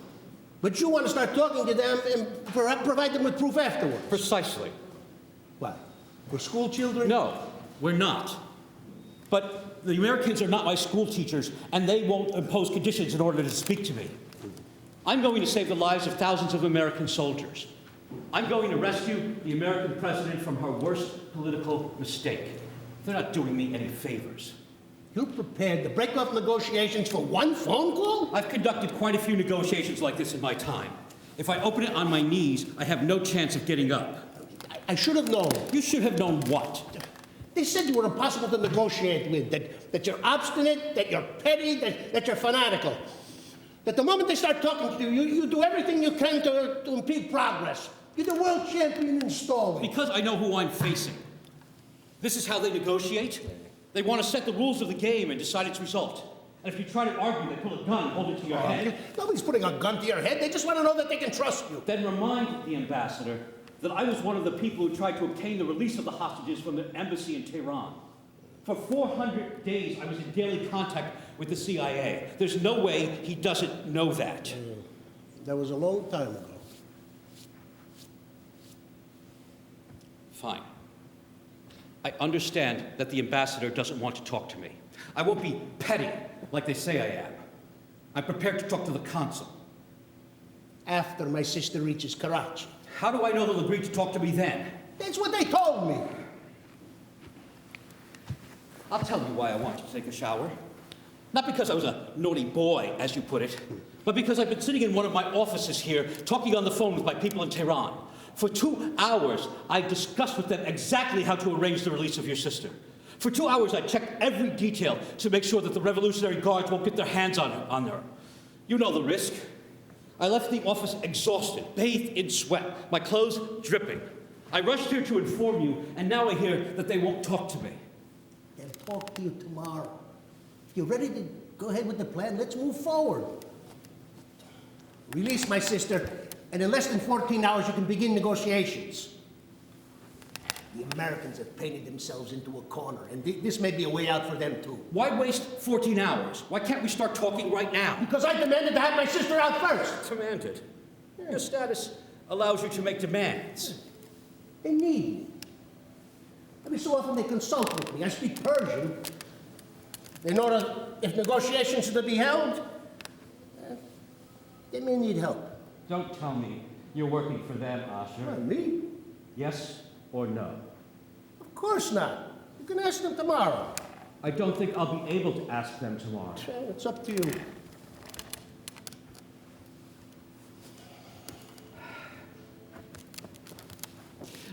But you want to start talking to them and provide them with proof afterwards. Precisely. What? For school children? No, we're not. But the Americans are not my school teachers, and they won't impose conditions in order to speak to me. I'm going to save the lives of thousands of American soldiers. I'm going to rescue the American president from her worst political mistake. They're not doing me any favors. You're prepared to break off negotiations for one phone call? I've conducted quite a few negotiations like this in my time. If I open it on my knees, I have no chance of getting up. I should have known. You should have known what? They said you were impossible to negotiate with, that you're obstinate, that you're petty, that you're fanatical. That the moment they start talking to you, you do everything you can to impede progress. You're the world champion in stalling. Because I know who I'm facing. This is how they negotiate. They want to set the rules of the game and decide its result. And if you try to argue, they pull a gun and hold it to your head. Nobody's putting a gun to your head. They just want to know that they can trust you. Then remind the ambassador that I was one of the people who tried to obtain the release of the hostages from the embassy in Tehran. For 400 days, I was in daily contact with the CIA. There's no way he doesn't know that. That was a long time ago. Fine. I understand that the ambassador doesn't want to talk to me. I won't be petty like they say I am. I'm prepared to talk to the consul. After my sister reaches Karachi. How do I know they'll agree to talk to me then? That's what they told me. I'll tell you why I wanted to take a shower. Not because I was a naughty boy, as you put it, but because I've been sitting in one of my offices here, talking on the phone with my people in Tehran. For 2 hours, I discussed with them exactly how to arrange the release of your sister. For 2 hours, I checked every detail to make sure that the Revolutionary Guards won't get their hands on her. You know the risk. I left the office exhausted, bathed in sweat, my clothes dripping. I rushed here to inform you, and now I hear that they won't talk to me. They'll talk to you tomorrow. If you're ready to go ahead with the plan, let's move forward. Release my sister, and in less than 14 hours you can begin negotiations. The Americans have painted themselves into a corner, and this may be a way out for them too. Why waste 14 hours? Why can't we start talking right now? Because I demanded to have my sister out first. Demanded? Your status allows you to make demands. They need me. Every so often they consult with me. I speak Persian. They know that if negotiations are to be held, they may need help. Don't tell me you're working for them, Asher. Not me. Yes or no? Of course not. You can ask them tomorrow. I don't think I'll be able to ask them tomorrow. It's up to you.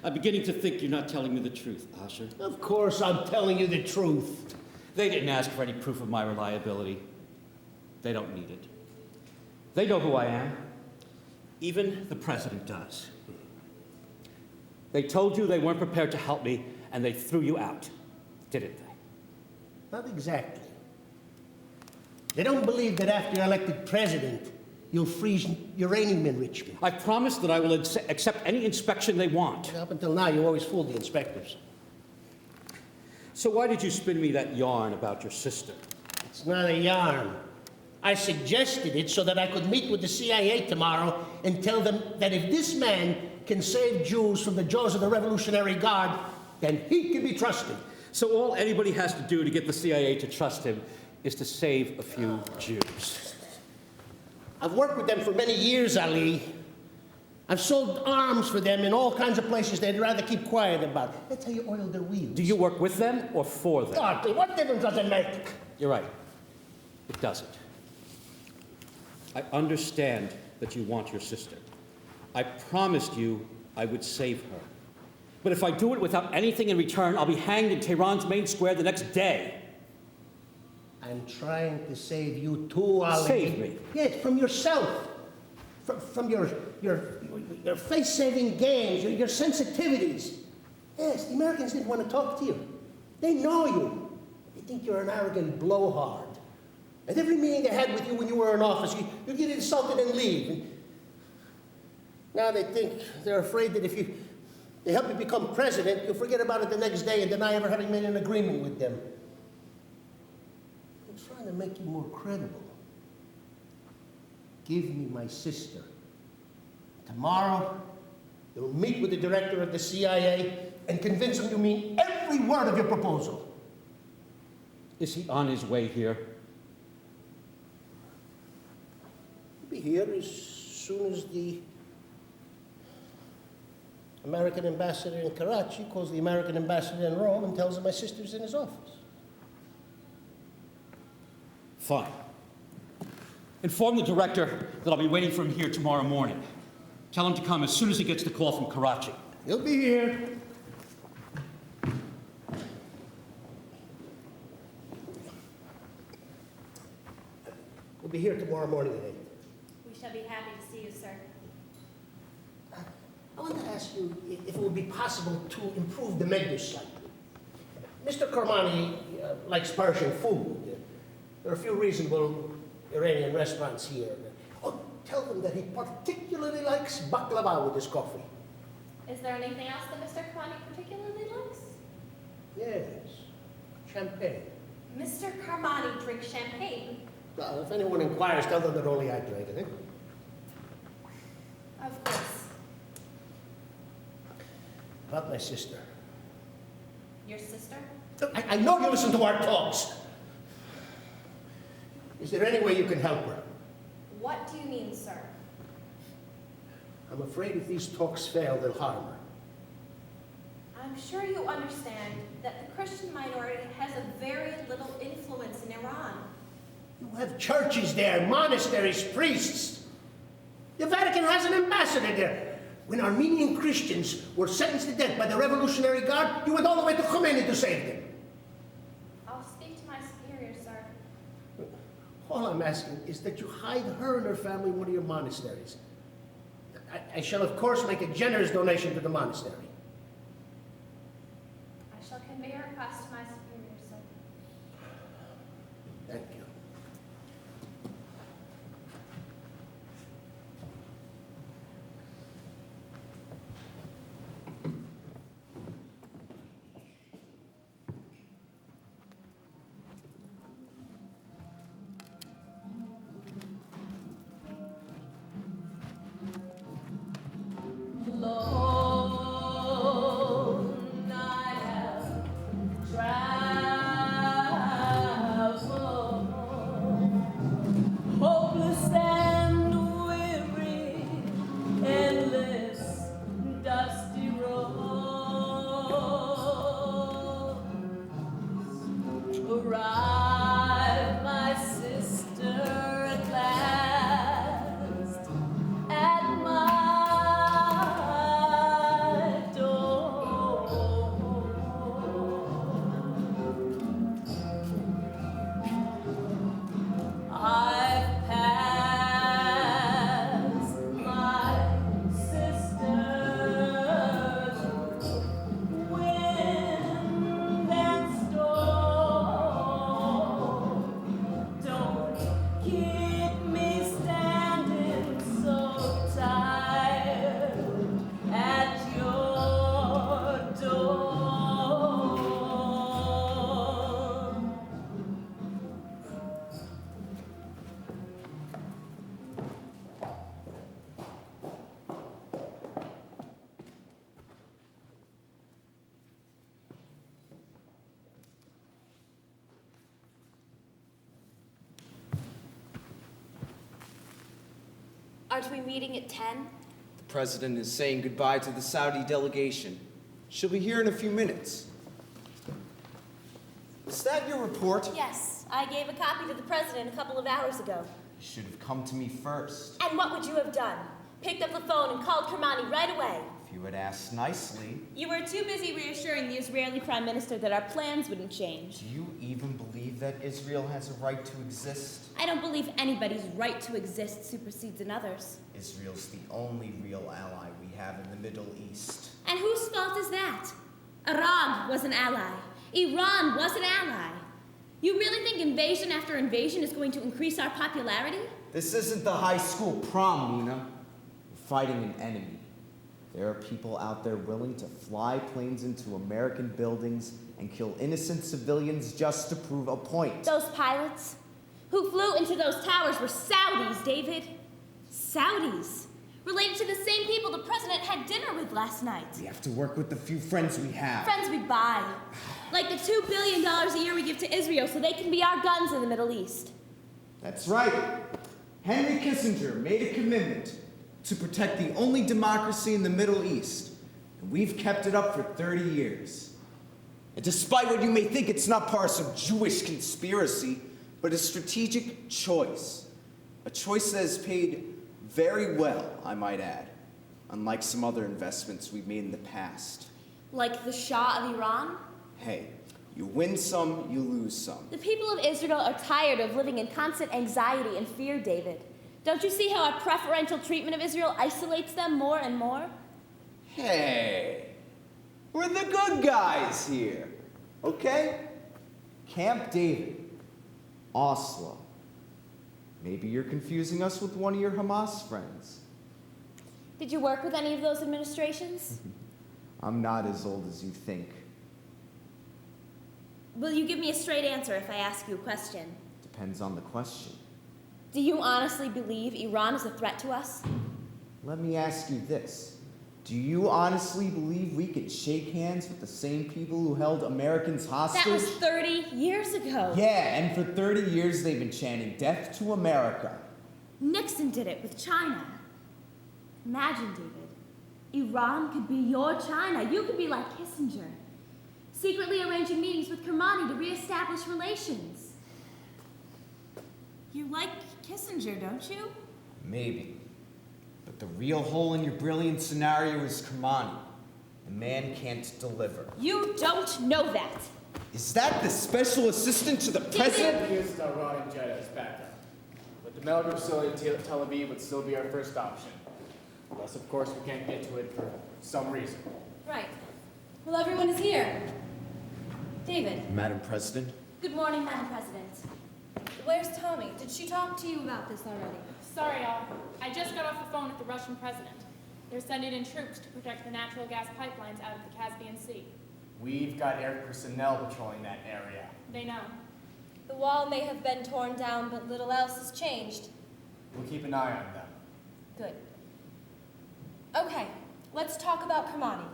I'm beginning to think you're not telling me the truth, Asher. Of course I'm telling you the truth. They didn't ask for any proof of my reliability. They don't need it. They know who I am. Even the president does. They told you they weren't prepared to help me, and they threw you out, didn't they? Not exactly. They don't believe that after you're elected president, you'll freeze uranium enrichment. I promised that I will accept any inspection they want. Up until now, you always fooled the inspectors. So why did you spin me that yarn about your sister? It's not a yarn. I suggested it so that I could meet with the CIA tomorrow and tell them that if this man can save Jews from the jaws of the Revolutionary Guard, then he can be trusted. So all anybody has to do to get the CIA to trust him is to save a few Jews. I've worked with them for many years, Ali. I've sold arms for them in all kinds of places they'd rather keep quiet about. That's how you oil their wheels. Do you work with them or for them? Darky, what difference does it make? You're right. It doesn't. I understand that you want your sister. I promised you I would save her. But if I do it without anything in return, I'll be hanged in Tehran's main square the next day. I'm trying to save you too, Ali. Save me? Yes, from yourself. From your face-saving games, your sensitivities. Yes, the Americans didn't want to talk to you. They know you. They think you're an arrogant blowhard. At every meeting they had with you when you were in office, you get insulted and leave. And now they think they're afraid that if they help you become president, you'll forget about it the next day and deny ever having made an agreement with them. I'm trying to make you more credible. Give me my sister. Tomorrow, you'll meet with the director of the CIA and convince him you mean every word of your proposal. Is he on his way here? He'll be here as soon as the American ambassador in Karachi calls the American ambassador in Rome and tells him my sister's in his office. Fine. Inform the director that I'll be waiting for him here tomorrow morning. Tell him to come as soon as he gets the call from Karachi. He'll be here. We'll be here tomorrow morning at 8. We shall be happy to see you, sir. I want to ask you if it would be possible to improve the menu slightly. Mr. Karimi likes Persian food. There are a few reasonable Iranian restaurants here. Oh, tell them that he particularly likes baklava with his coffee. Is there anything else that Mr. Karimi particularly likes? Yes, champagne. Mr. Karimi drinks champagne. Well, if anyone inquires, tell them that only I drink it. Of course. About my sister. Your sister? I know you listen to our talks. Is there any way you can help her? What do you mean, sir? I'm afraid if these talks fail, they'll harm her. I'm sure you understand that the Christian minority has a very little influence in Iran. You have churches there, monasteries, priests. The Vatican has an ambassador there. When Armenian Christians were sentenced to death by the Revolutionary Guard, you went all the way to Khomeini to save them. I'll speak to my superior, sir. All I'm asking is that you hide her and her family in one of your monasteries. I shall, of course, make a generous donation to the monastery. I shall convey your request to my superiors, sir. Thank you. Alone I have traveled, hopeless and weary, endless, dusty roads. Arrived, my sister, at last, at my door. I've passed my sister's wind and storm. Don't keep me standing so tired at your door. Aren't we meeting at 10? The president is saying goodbye to the Saudi delegation. She'll be here in a few minutes. Is that your report? Yes, I gave a copy to the president a couple of hours ago. You should have come to me first. And what would you have done? Picked up the phone and called Kermani right away. If you had asked nicely. You were too busy reassuring the Israeli prime minister that our plans wouldn't change. Do you even believe that Israel has a right to exist? I don't believe anybody's right to exist supersedes another's. Israel's the only real ally we have in the Middle East. And whose fault is that? Iran was an ally. Iran was an ally. You really think invasion after invasion is going to increase our popularity? This isn't the high school prom, Nina. We're fighting an enemy. There are people out there willing to fly planes into American buildings and kill innocent civilians just to prove a point. Those pilots who flew into those towers were Saudis, David. Saudis. Related to the same people the president had dinner with last night. We have to work with the few friends we have. Friends we buy. Like the $2 billion a year we give to Israel so they can be our guns in the Middle East. That's right. Henry Kissinger made a commitment to protect the only democracy in the Middle East. And we've kept it up for 30 years. And despite what you may think, it's not part of some Jewish conspiracy, but a strategic choice. A choice that has paid very well, I might add, unlike some other investments we've made in the past. Like the Shah of Iran? Hey, you win some, you lose some. The people of Israel are tired of living in constant anxiety and fear, David. Don't you see how our preferential treatment of Israel isolates them more and more? Hey, we're the good guys here, okay? Camp David, Oslo. Maybe you're confusing us with one of your Hamas friends. Did you work with any of those administrations? I'm not as old as you think. Will you give me a straight answer if I ask you a question? Depends on the question. Do you honestly believe Iran is a threat to us? Let me ask you this. Do you honestly believe we could shake hands with the same people who held Americans hostage? That was 30 years ago. Yeah, and for 30 years they've been chanting death to America. Nixon did it with China. Imagine, David, Iran could be your China. You could be like Kissinger, secretly arranging meetings with Kermani to reestablish relations. You like Kissinger, don't you? Maybe. But the real hole in your brilliant scenario is Kermani. The man can't deliver. You don't know that. Is that the special assistant to the president? He uses our rotting jet as backup. But the medical facility in Tel Aviv would still be our first option. Unless, of course, we can't get to it for some reason. Right. Well, everyone is here. David. Madam President? Good morning, Madam President. Where's Tommy? Did she talk to you about this already? Sorry, y'all. I just got off the phone with the Russian president. They're sending in troops to protect the natural gas pipelines out of the Caspian Sea. We've got air personnel patrolling that area. They know. The wall may have been torn down, but little else has changed. We'll keep an eye on them. Good. Okay, let's talk about Kermani.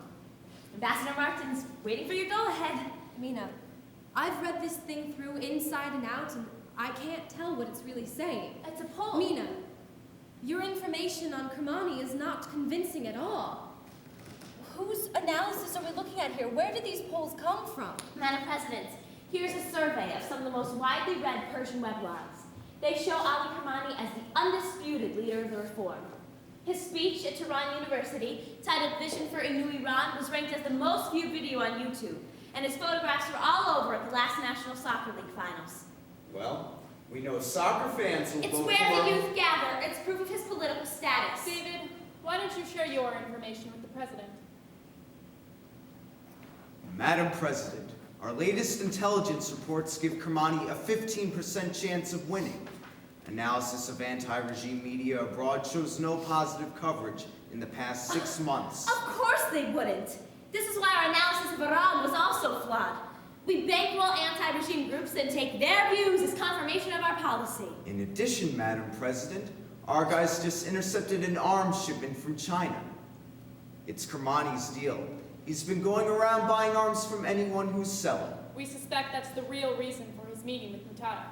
Ambassador Martin's waiting for your go-ahead. Mina, I've read this thing through inside and out, and I can't tell what it's really saying. It's a poll. Mina, your information on Kermani is not convincing at all. Whose analysis are we looking at here? Where did these polls come from? Madam President, here's a survey of some of the most widely read Persian weblogs. They show Ali Kermani as the undisputed leader of the reform. His speech at Tehran University, titled Vision for a New Iran, was ranked as the most viewed video on YouTube, and his photographs were all over at the last National Soccer League finals. Well, we know soccer fans will It's vote where for the him. youth gather. It's proof of his political status. David, why don't you share your information with the president? Madam President, our latest intelligence reports give Kermani a 15% chance of winning. Analysis of anti-regime media abroad shows no positive coverage in the past 6 months. Of course they wouldn't. This is why our analysis of Iran was also flawed. We bankroll anti-regime groups and take their views as confirmation of our policy. In addition, Madam President, our guys just intercepted an arms shipment from China. It's Kermani's deal. He's been going around buying arms from anyone who's selling. We suspect that's the real reason for his meeting with Mutada.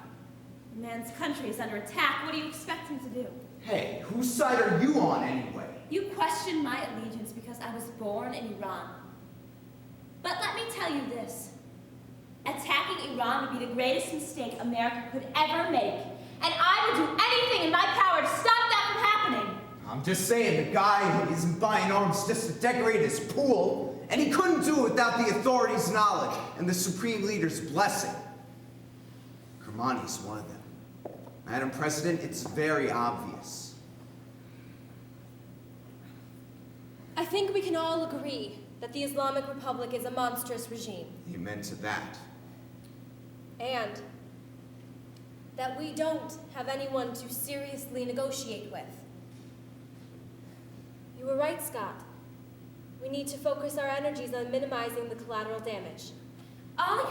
The man's country is under attack. What do you expect him to do? Hey, whose side are you on anyway? You question my allegiance because I was born in Iran. But let me tell you this. Attacking Iran would be the greatest mistake America could ever make. And I would do anything in my power to stop that from happening. I'm just saying, the guy isn't buying arms just to decorate his pool, and he couldn't do it without the authorities' knowledge and the Supreme Leader's blessing. Kermani's one of them. Madam President, it's very obvious. I think we can all agree that the Islamic Republic is a monstrous regime. Amen to that. And that we don't have anyone to seriously negotiate with. You were right, Scott. We need to focus our energies on minimizing the collateral damage. Ali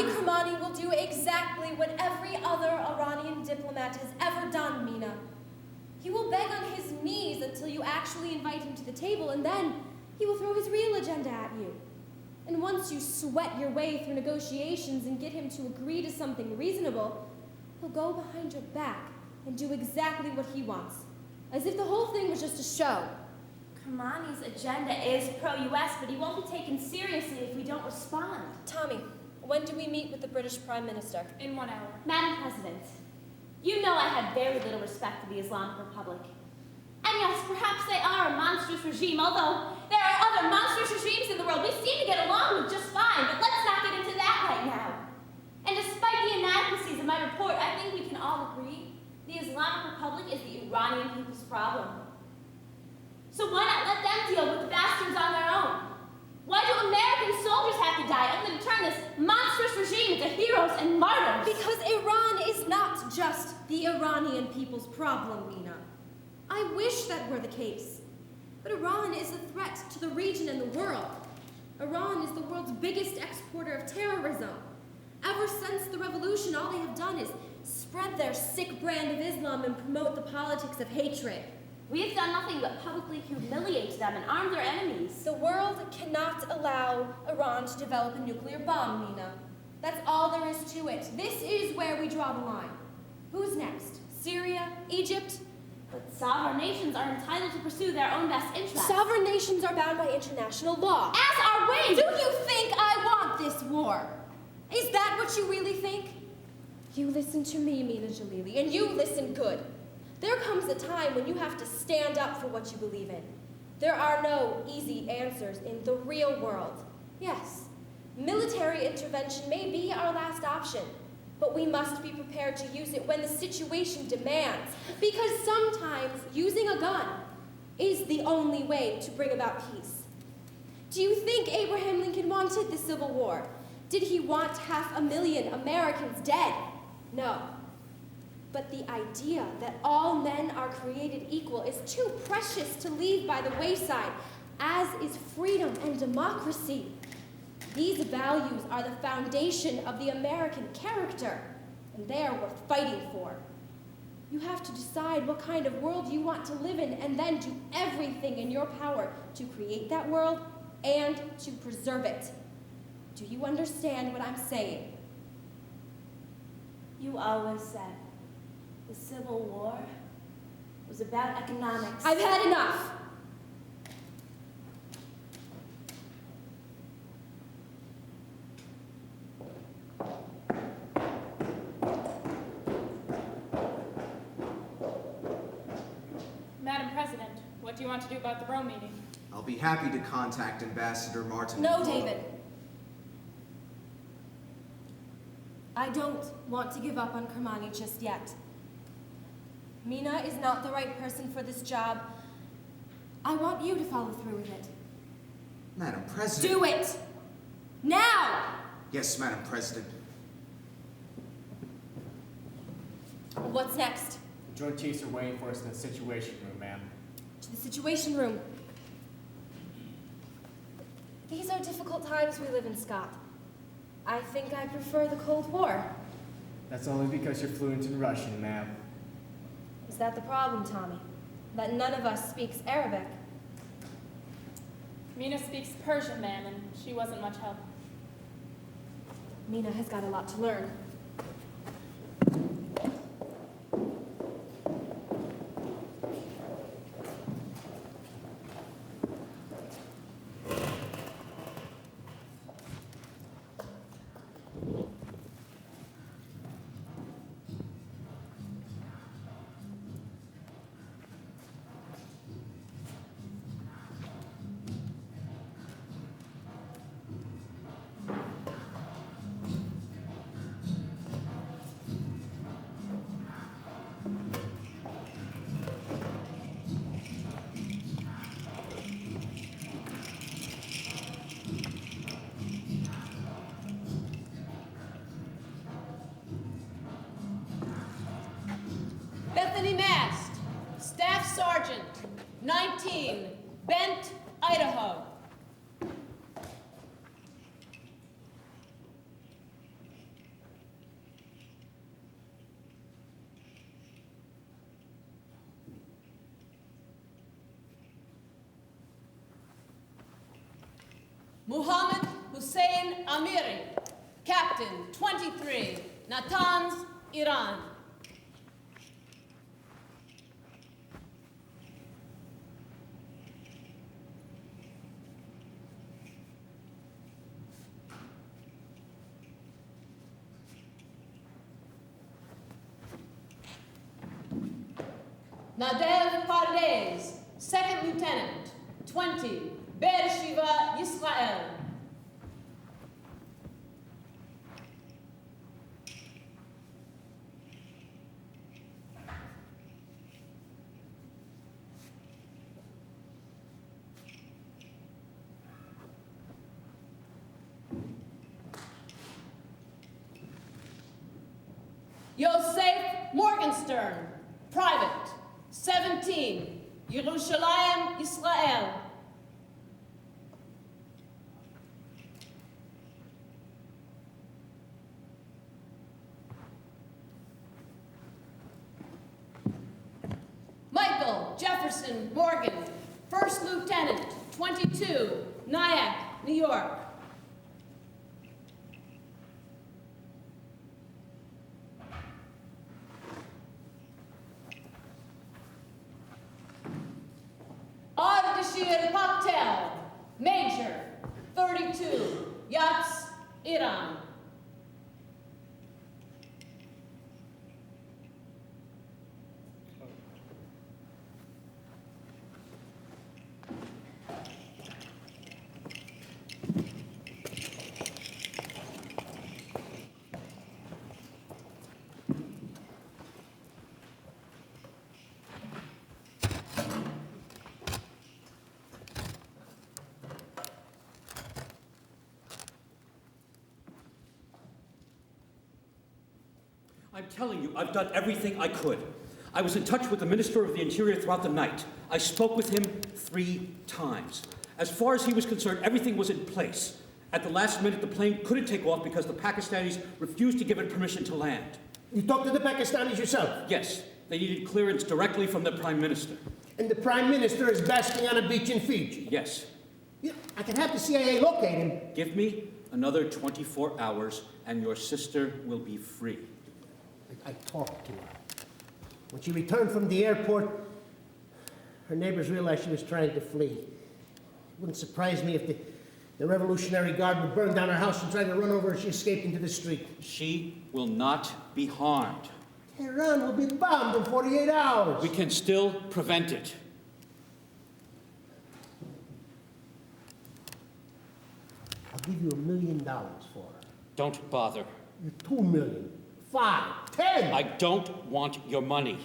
Kermani will do exactly what every other Iranian diplomat has ever done, Mina. He will beg on his knees until you actually invite him to the table, and then he will throw his real agenda at you. And once you sweat your way through negotiations and get him to agree to something reasonable, he'll go behind your back and do exactly what he wants, as if the whole thing was just a show. Kermani's agenda is pro-US, but he won't be taken seriously if we don't respond. Tommy, when do we meet with the British Prime Minister? In 1 hour. Madam President, you know I have very little respect for the Islamic Republic. And yes, perhaps they are a monstrous regime, although there are other monstrous regimes in the world we seem to get along with just fine, but let's not get into that right now. And despite the inadequacies of my report, I think we can all agree the Islamic Republic is the Iranian people's problem. So why not let them deal with the bastards on their own? Why do American soldiers have to die other than turn this monstrous regime into heroes and martyrs? Because Iran is not just the Iranian people's problem, Mina. I wish that were the case. But Iran is a threat to the region and the world. Iran is the world's biggest exporter of terrorism. Ever since the revolution, all they have done is spread their sick brand of Islam and promote the politics of hatred. We have done nothing but publicly humiliate them and arm their enemies. The world cannot allow Iran to develop a nuclear bomb, Mina. That's all there is to it. This is where we draw the line. Who's next? Syria? Egypt? But sovereign nations are entitled to pursue their own best interests. Sovereign nations are bound by international law. As are we! Do you think I want this war? Is that what you really think? You listen to me, Mina Jalili, and you listen good. There comes a time when you have to stand up for what you believe in. There are no easy answers in the real world. Yes, Military intervention may be our last option, but we must be prepared to use it when the situation demands, because sometimes using a gun is the only way to bring about peace. Do you think Abraham Lincoln wanted the Civil War? Did he want 500,000 Americans dead? No. But the idea that all men are created equal is too precious to leave by the wayside, as is freedom and democracy. These values are the foundation of the American character, and they are worth fighting for. You have to decide what kind of world you want to live in, and then do everything in your power to create that world and to preserve it. Do you understand what I'm saying? You always said the Civil War was about economics. I've had enough. Madam President, what do you want to do about the Rome meeting? I'll be happy to contact Ambassador Martin. No, David. I don't want to give up on Karimi just yet. Mina is not the right person for this job. I want you to follow through with it. Madam President. Do it! Now! Yes, Madam President. What's next? The Joint Chiefs are waiting for us in the Situation Room, ma'am. To the Situation Room. These are difficult times we live in, Scott. I think I prefer the Cold War. That's only because you're fluent in Russian, ma'am. Is that the problem, Tommy? That none of us speaks Arabic? Mina speaks Persian, ma'am, and she wasn't much help. Mina has got a lot to learn. Bethany Mast, Staff Sergeant, 19, Bent, Idaho. Muhammad Hussein Amiri, Captain, 23, Natanz, Iran. Nadev Pardes, Second Lieutenant, 20, Beersheba, Yisrael. Yosef Morgenstern, Private, 17, Yerushalayim, Israel. Michael Jefferson Morgan, First Lieutenant, 22, Nyack, New York. Ardashir Patel, Major, 32, Yats, Iran. I'm telling you, I've done everything I could. I was in touch with the Minister of the Interior throughout the night. I spoke with him 3 times. As far as he was concerned, everything was in place. At the last minute, the plane couldn't take off because the Pakistanis refused to give it permission to land. You talked to the Pakistanis yourself? Yes, they needed clearance directly from the Prime Minister. And the Prime Minister is basking on a beach in Fiji? Yes. Yeah, I can have the CIA locate him. Give me another 24 hours and your sister will be free. I talked to her. When she returned from the airport, her neighbors realized she was trying to flee. It wouldn't surprise me if the Revolutionary Guard would burn down her house and try to run over as she escaped into the street. She will not be harmed. Tehran will be bombed in 48 hours. We can still prevent it. I'll give you $1 million for her. Don't bother. You're $2 million. 5, 10. I don't want your money.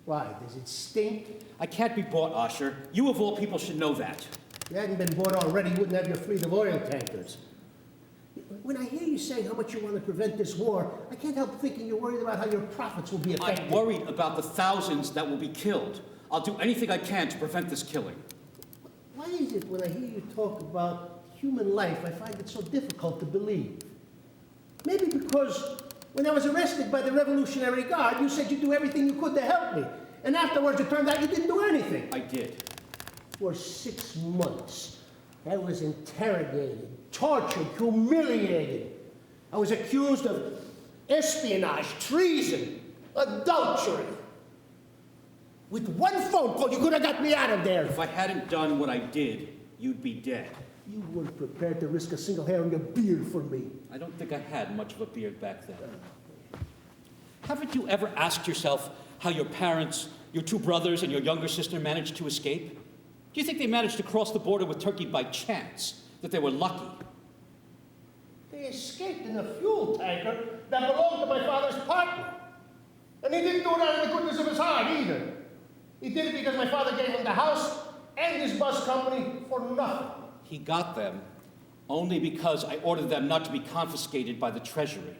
Why? Does it stink? I can't be bought, Osher. You of all people should know that. If you hadn't been bought already, you wouldn't have your fleet of oil tankers. When I hear you saying how much you want to prevent this war, I can't help thinking you're worried about how your profits will be affected. I'm worried about the thousands that will be killed. I'll do anything I can to prevent this killing. Why is it when I hear you talk about human life, I find it so difficult to believe? Maybe because when I was arrested by the Revolutionary Guard, you said you'd do everything you could to help me. And afterwards, it turned out you didn't do anything. I did. For 6 months, I was interrogated, tortured, humiliated. I was accused of espionage, treason, adultery. With one phone call, you could have got me out of there. If I hadn't done what I did, you'd be dead. You weren't prepared to risk a single hair on your beard for me. I don't think I had much of a beard back then. Haven't you ever asked yourself how your parents, your 2 brothers, and your younger sister managed to escape? Do you think they managed to cross the border with Turkey by chance, that they were lucky? They escaped in a fuel tanker that belonged to my father's partner. And he didn't do it out of the goodness of his heart either. He did it because my father gave him the house and his bus company for nothing. He got them only because I ordered them not to be confiscated by the Treasury.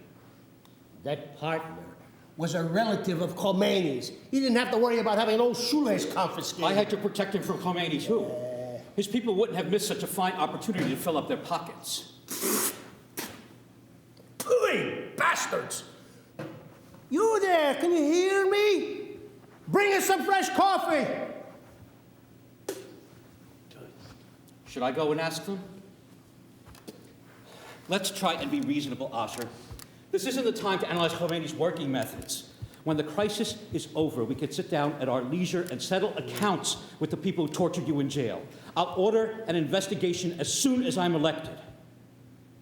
That partner was a relative of Khomeini's. He didn't have to worry about having an old shoelace confiscated. I had to protect him from Khomeini, too. His people wouldn't have missed such a fine opportunity to fill up their pockets. Pooey bastards! You there, can you hear me? Bring us some fresh coffee! Should I go and ask them? Let's try and be reasonable, Osher. This isn't the time to analyze Khomeini's working methods. When the crisis is over, we can sit down at our leisure and settle accounts with the people who tortured you in jail. I'll order an investigation as soon as I'm elected.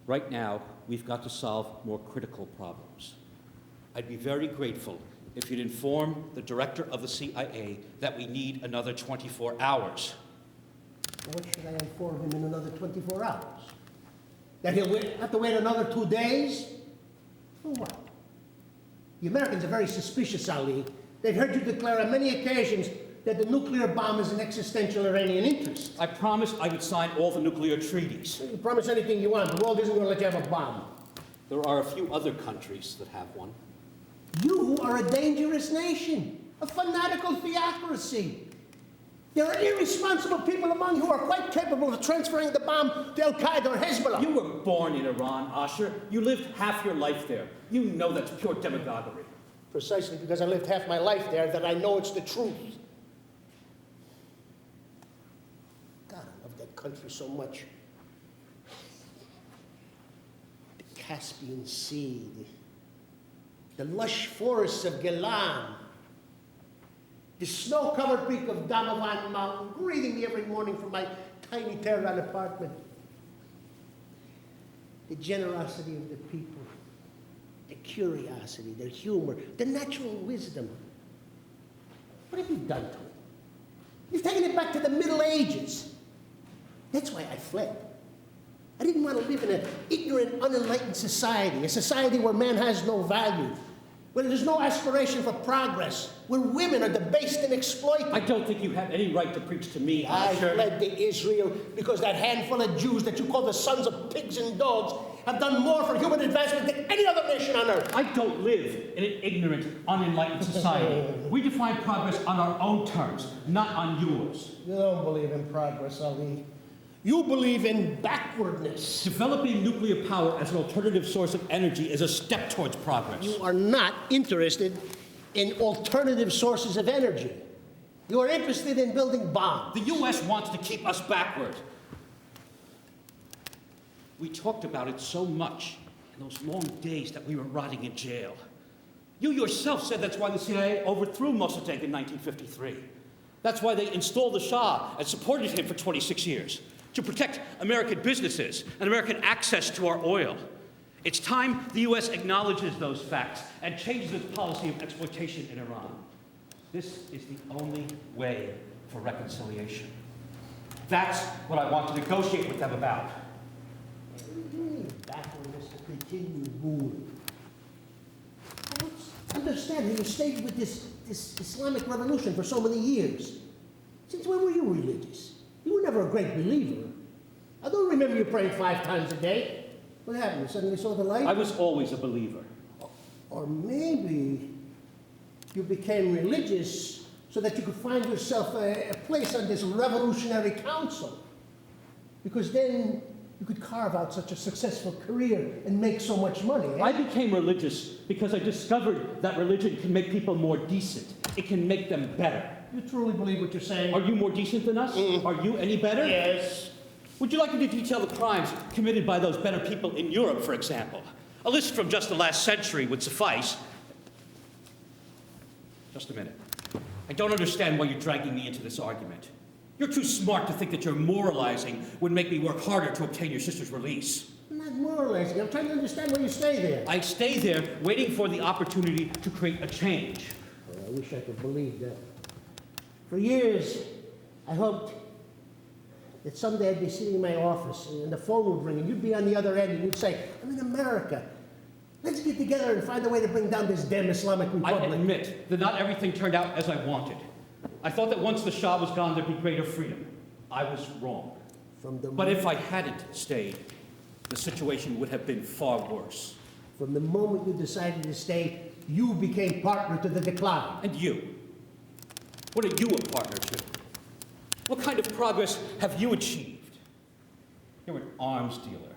Right now, we've got to solve more critical problems. I'd be very grateful if you'd inform the director of the CIA that we need another 24 hours. What should I inform him in another 24 hours? That he'll have to wait another 2 days? For what? The Americans are very suspicious, Ali. They've heard you declare on many occasions that the nuclear bomb is an existential Iranian interest. I promised I would sign all the nuclear treaties. You promise anything you want. The world isn't going to let you have a bomb. There are a few other countries that have one. You are a dangerous nation, a fanatical theocracy. There are irresponsible people among you who are quite capable of transferring the bomb to Al-Qaeda or Hezbollah. You were born in Iran, Osher. You lived half your life there. You know that's pure demagoguery. Precisely because I lived half my life there that I know it's the truth. God, I love that country so much. The Caspian Sea, the lush forests of Gilan, the snow-covered peak of Damavan Mountain, greeting me every morning from my tiny Tehran apartment. The generosity of the people, the curiosity, their humor, the natural wisdom. What have you done to it? You've taken it back to the Middle Ages. That's why I fled. I didn't want to live in an ignorant, unenlightened society, a society where man has no value, where there's no aspiration for progress, where women are debased and exploited. I don't think you have any right to preach to me, I Osher. fled to Israel because that handful of Jews that you call the sons of pigs and dogs have done more for human advancement than any other nation on earth. I don't live in an ignorant, unenlightened society. We define progress on our own terms, not on yours. You don't believe in progress, Ali. You believe in backwardness. Developing nuclear power as an alternative source of energy is a step towards progress. You are not interested in alternative sources of energy. You are interested in building bombs. The U.S. wants to keep us backward. We talked about it so much in those long days that we were rotting in jail. You yourself said that's why the CIA overthrew Mossadegh in 1953. That's why they installed the Shah and supported him for 26 years, to protect American businesses and American access to our oil. It's time the U.S. acknowledges those facts and changes its policy of exploitation in Iran. This is the only way for reconciliation. That's what I want to negotiate with them about. Backwardness to continue moving. I don't understand how you stayed with this Islamic revolution for so many years. Since when were you religious? You were never a great believer. I don't remember you praying 5 times a day. What happened? You suddenly saw the light? I was always a believer. Or maybe you became religious so that you could find yourself a place on this revolutionary council. Because then you could carve out such a successful career and make so much money. Eh? I became religious because I discovered that religion can make people more decent. It can make them better. You truly believe what you're saying? Are you more decent than us? Are you any better? Yes. Would you like me to detail the crimes committed by those better people in Europe, for example? A list from just the last century would suffice. Just a minute. I don't understand why you're dragging me into this argument. You're too smart to think that your moralizing would make me work harder to obtain your sister's release. I'm not moralizing. I'm trying to understand why you stay there. I stay there waiting for the opportunity to create a change. Well, I wish I could believe that. For years, I hoped that someday I'd be sitting in my office and the phone would ring and you'd be on the other end and you'd say, I'm in America. Let's get together and find a way to bring down this damn Islamic Republic. I admit that not everything turned out as I wanted. I thought that once the Shah was gone, there'd be greater freedom. I was wrong. But if I hadn't stayed, the situation would have been far worse. From the moment you decided to stay, you became partner to the decline. And you? What are you a partner to? What kind of progress have you achieved? You're an arms dealer.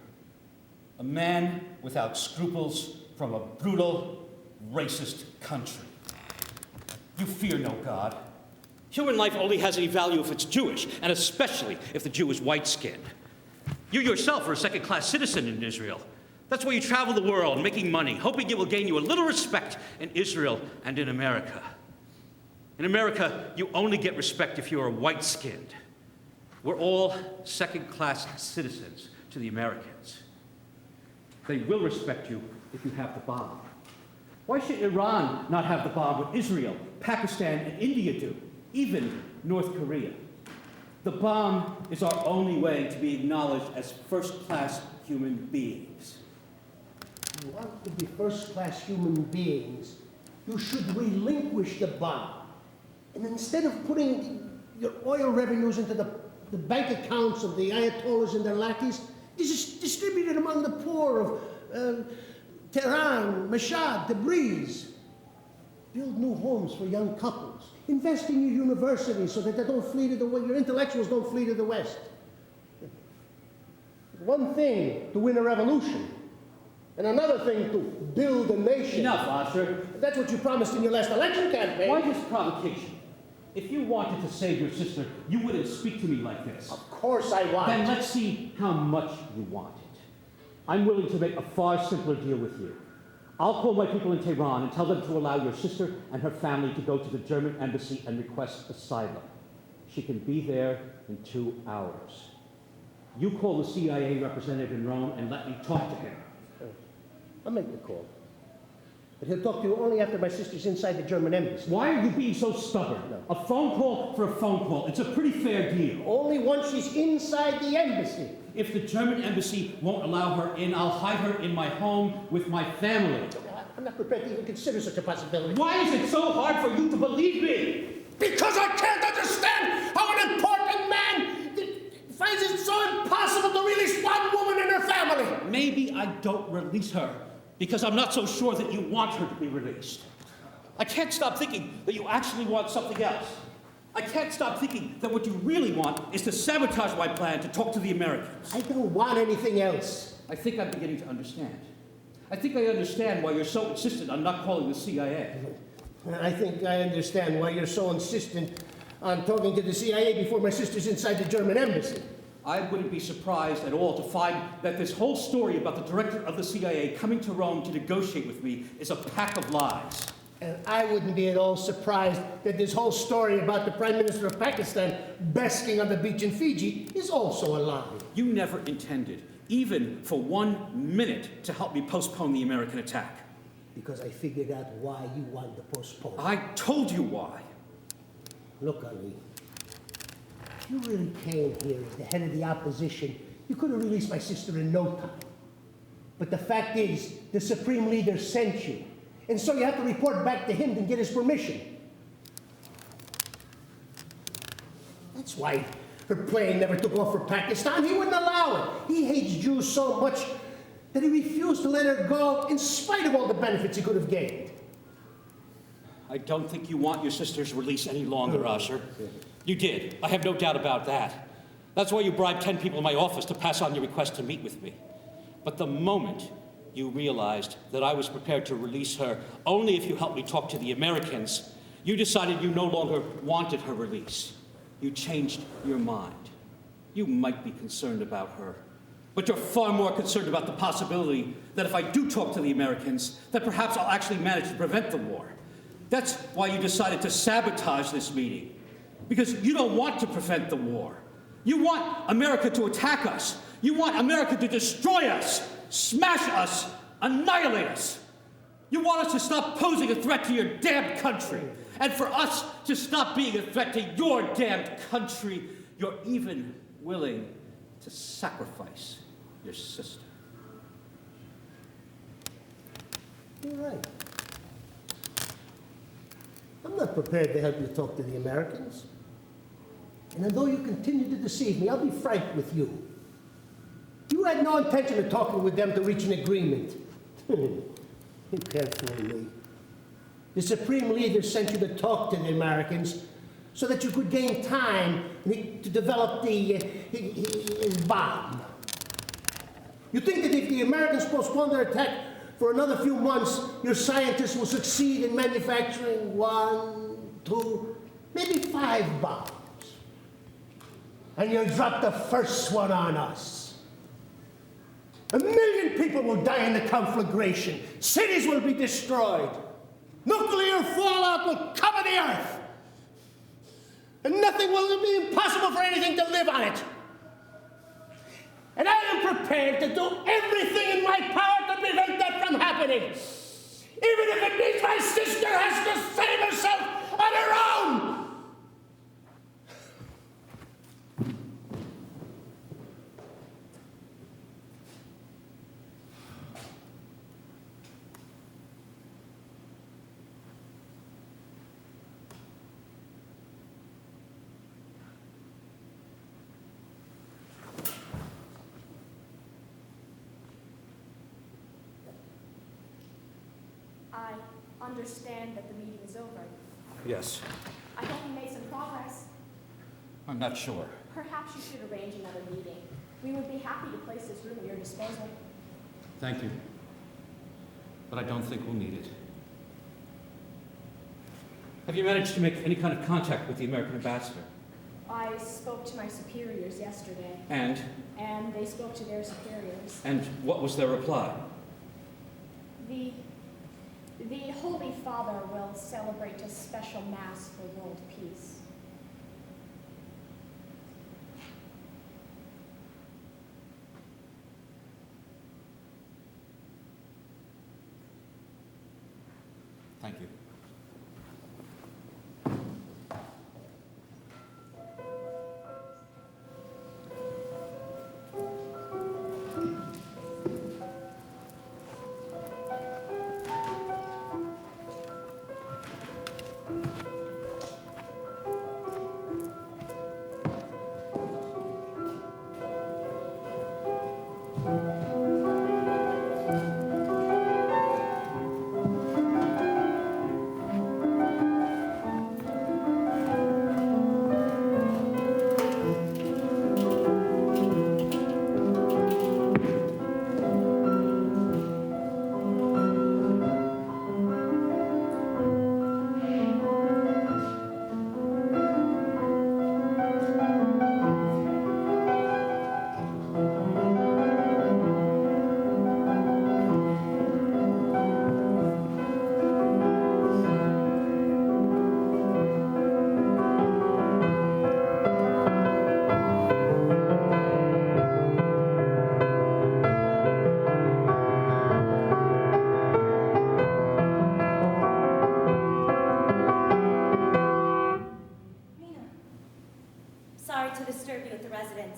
A man without scruples from a brutal, racist country. You fear no God. Human life only has any value if it's Jewish, and especially if the Jew is white-skinned. You yourself are a second-class citizen in Israel. That's why you travel the world making money, hoping it will gain you a little respect in Israel and in America. In America, you only get respect if you are white-skinned. We're all second-class citizens to the Americans. They will respect you if you have the bomb. Why should Iran not have the bomb when Israel, Pakistan, and India do? Even North Korea. The bomb is our only way to be acknowledged as first-class human beings. If you want to be first-class human beings, you should relinquish the bomb. And instead of putting your oil revenues into the bank accounts of the Ayatollahs and their lackeys, distribute it among the poor of Tehran, Mashhad, Tabriz. Build new homes for young couples. Invest in your universities so that they don't flee to the West, your intellectuals don't flee to the West. One thing to win a revolution, and another thing to build a nation. Enough, Oscar. That's what you promised in your last election campaign. Why this provocation? If you wanted to save your sister, you wouldn't speak to me like this. Of course I want. Then let's see how much you want it. I'm willing to make a far simpler deal with you. I'll call my people in Tehran and tell them to allow your sister and her family to go to the German embassy and request asylum. She can be there in 2 hours. You call the CIA representative in Rome and let me talk to him. I'll make the call. But he'll talk to you only after my sister's inside the German embassy. Why are you being so stubborn? No. A phone call for a phone call. It's a pretty fair deal. Only once she's inside the embassy. If the German embassy won't allow her in, I'll hide her in my home with my family. I'm not prepared to even consider such a possibility. Why is it so hard for you to believe me? Because I can't understand how an important man finds it so impossible to release one woman and her family. Maybe I don't release her because I'm not so sure that you want her to be released. I can't stop thinking that you actually want something else. I can't stop thinking that what you really want is to sabotage my plan to talk to the Americans. I don't want anything else. I think I'm beginning to understand. I think I understand why you're so insistent on not calling the CIA. I think I understand why you're so insistent on talking to the CIA before my sister's inside the German embassy. I wouldn't be surprised at all to find that this whole story about the director of the CIA coming to Rome to negotiate with me is a pack of lies. And I wouldn't be at all surprised that this whole story about the Prime Minister of Pakistan basking on the beach in Fiji is also a lie. You never intended, even for 1 minute, to help me postpone the American attack. Because I figured out why you wanted to postpone. I told you why. Look, Ali, if you really came here as the head of the opposition, you could have released my sister in no time. But the fact is, the Supreme Leader sent you. And so you have to report back to him and get his permission. That's why her plane never took off for Pakistan. He wouldn't allow it. He hates Jews so much that he refused to let her go in spite of all the benefits he could have gained. I don't think you want your sister's release any longer, Usher. You did. I have no doubt about that. That's why you bribed 10 people in my office to pass on your request to meet with me. But the moment you realized that I was prepared to release her only if you helped me talk to the Americans, you decided you no longer wanted her release. You changed your mind. You might be concerned about her, but you're far more concerned about the possibility that if I do talk to the Americans, that perhaps I'll actually manage to prevent the war. That's why you decided to sabotage this meeting, because you don't want to prevent the war. You want America to attack us. You want America to destroy us, smash us, annihilate us. You want us to stop posing a threat to your damned country. And for us to stop being a threat to your damned country, you're even willing to sacrifice your sister. You're right. I'm not prepared to help you talk to the Americans. And although you continue to deceive me, I'll be frank with you. You had no intention of talking with them to reach an agreement. You can't fool me. The Supreme Leader sent you to talk to the Americans so that you could gain time to develop his bomb. You think that if the Americans postpone their attack for another few months, your scientists will succeed in manufacturing 1, 2, maybe 5 bombs. And you'll drop the first one on us. 1 million people will die in the conflagration. Cities will be destroyed. Nuclear fallout will cover the earth. And nothing will be impossible for anything to live on it. And I am prepared to do everything in my power to prevent that from happening. Even if it means my sister has to save herself on her own. I understand that the meeting is over. Yes. I hope you made some progress. I'm not sure. Perhaps you should arrange another meeting. We would be happy to place this room at your disposal. Thank you. But I don't think we'll need it. Have you managed to make any kind of contact with the American ambassador? I spoke to my superiors yesterday. And they spoke to their superiors. And what was their reply? The Holy Father will celebrate a special Mass for world peace. Thank you.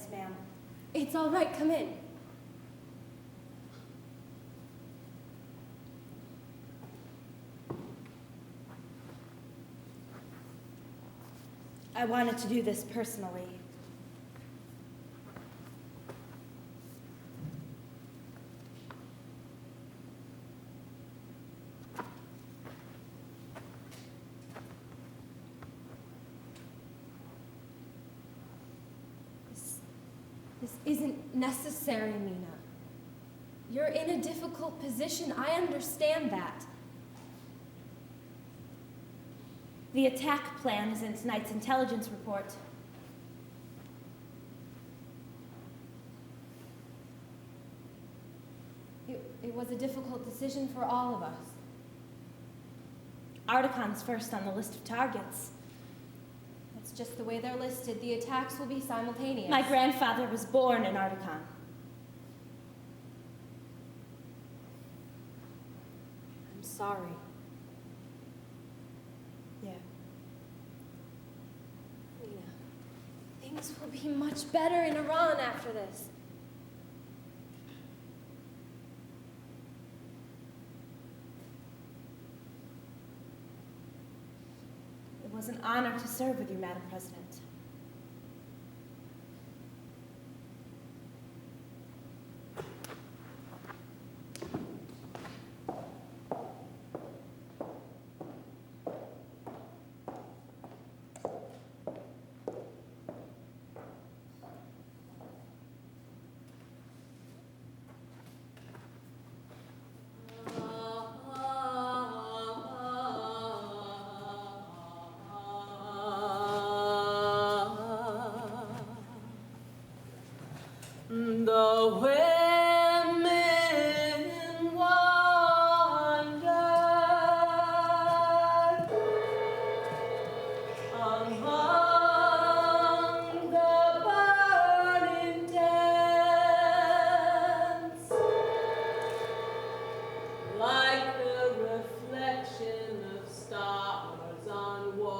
Yes, ma'am. It's all right, come in. I wanted to do this personally. This isn't necessary, Mina. You're in a difficult position. I understand that. The attack plan is in tonight's intelligence report. It was a difficult decision for all of us. Articon's first on the list of targets. It's just the way they're listed. The attacks will be simultaneous. My grandfather was born in Articon. I'm sorry. Yeah. Mina, things will be much better in Iran after this. It was an honor to serve with you, Madam President. The women wander among the burning tents, like the reflection of stars on water.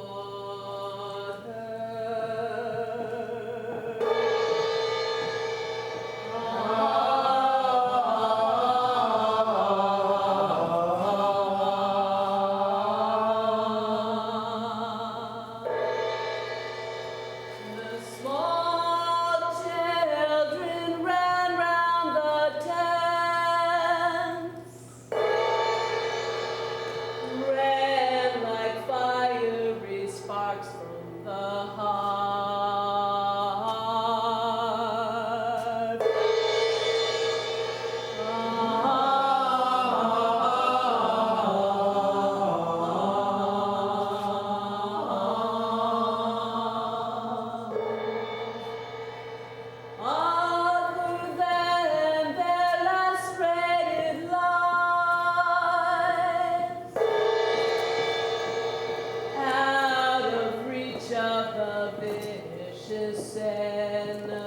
The small children ran round the tents, ran like fiery sparks from the heart. Other than their lacerated lives, out of reach of the vicious enemy.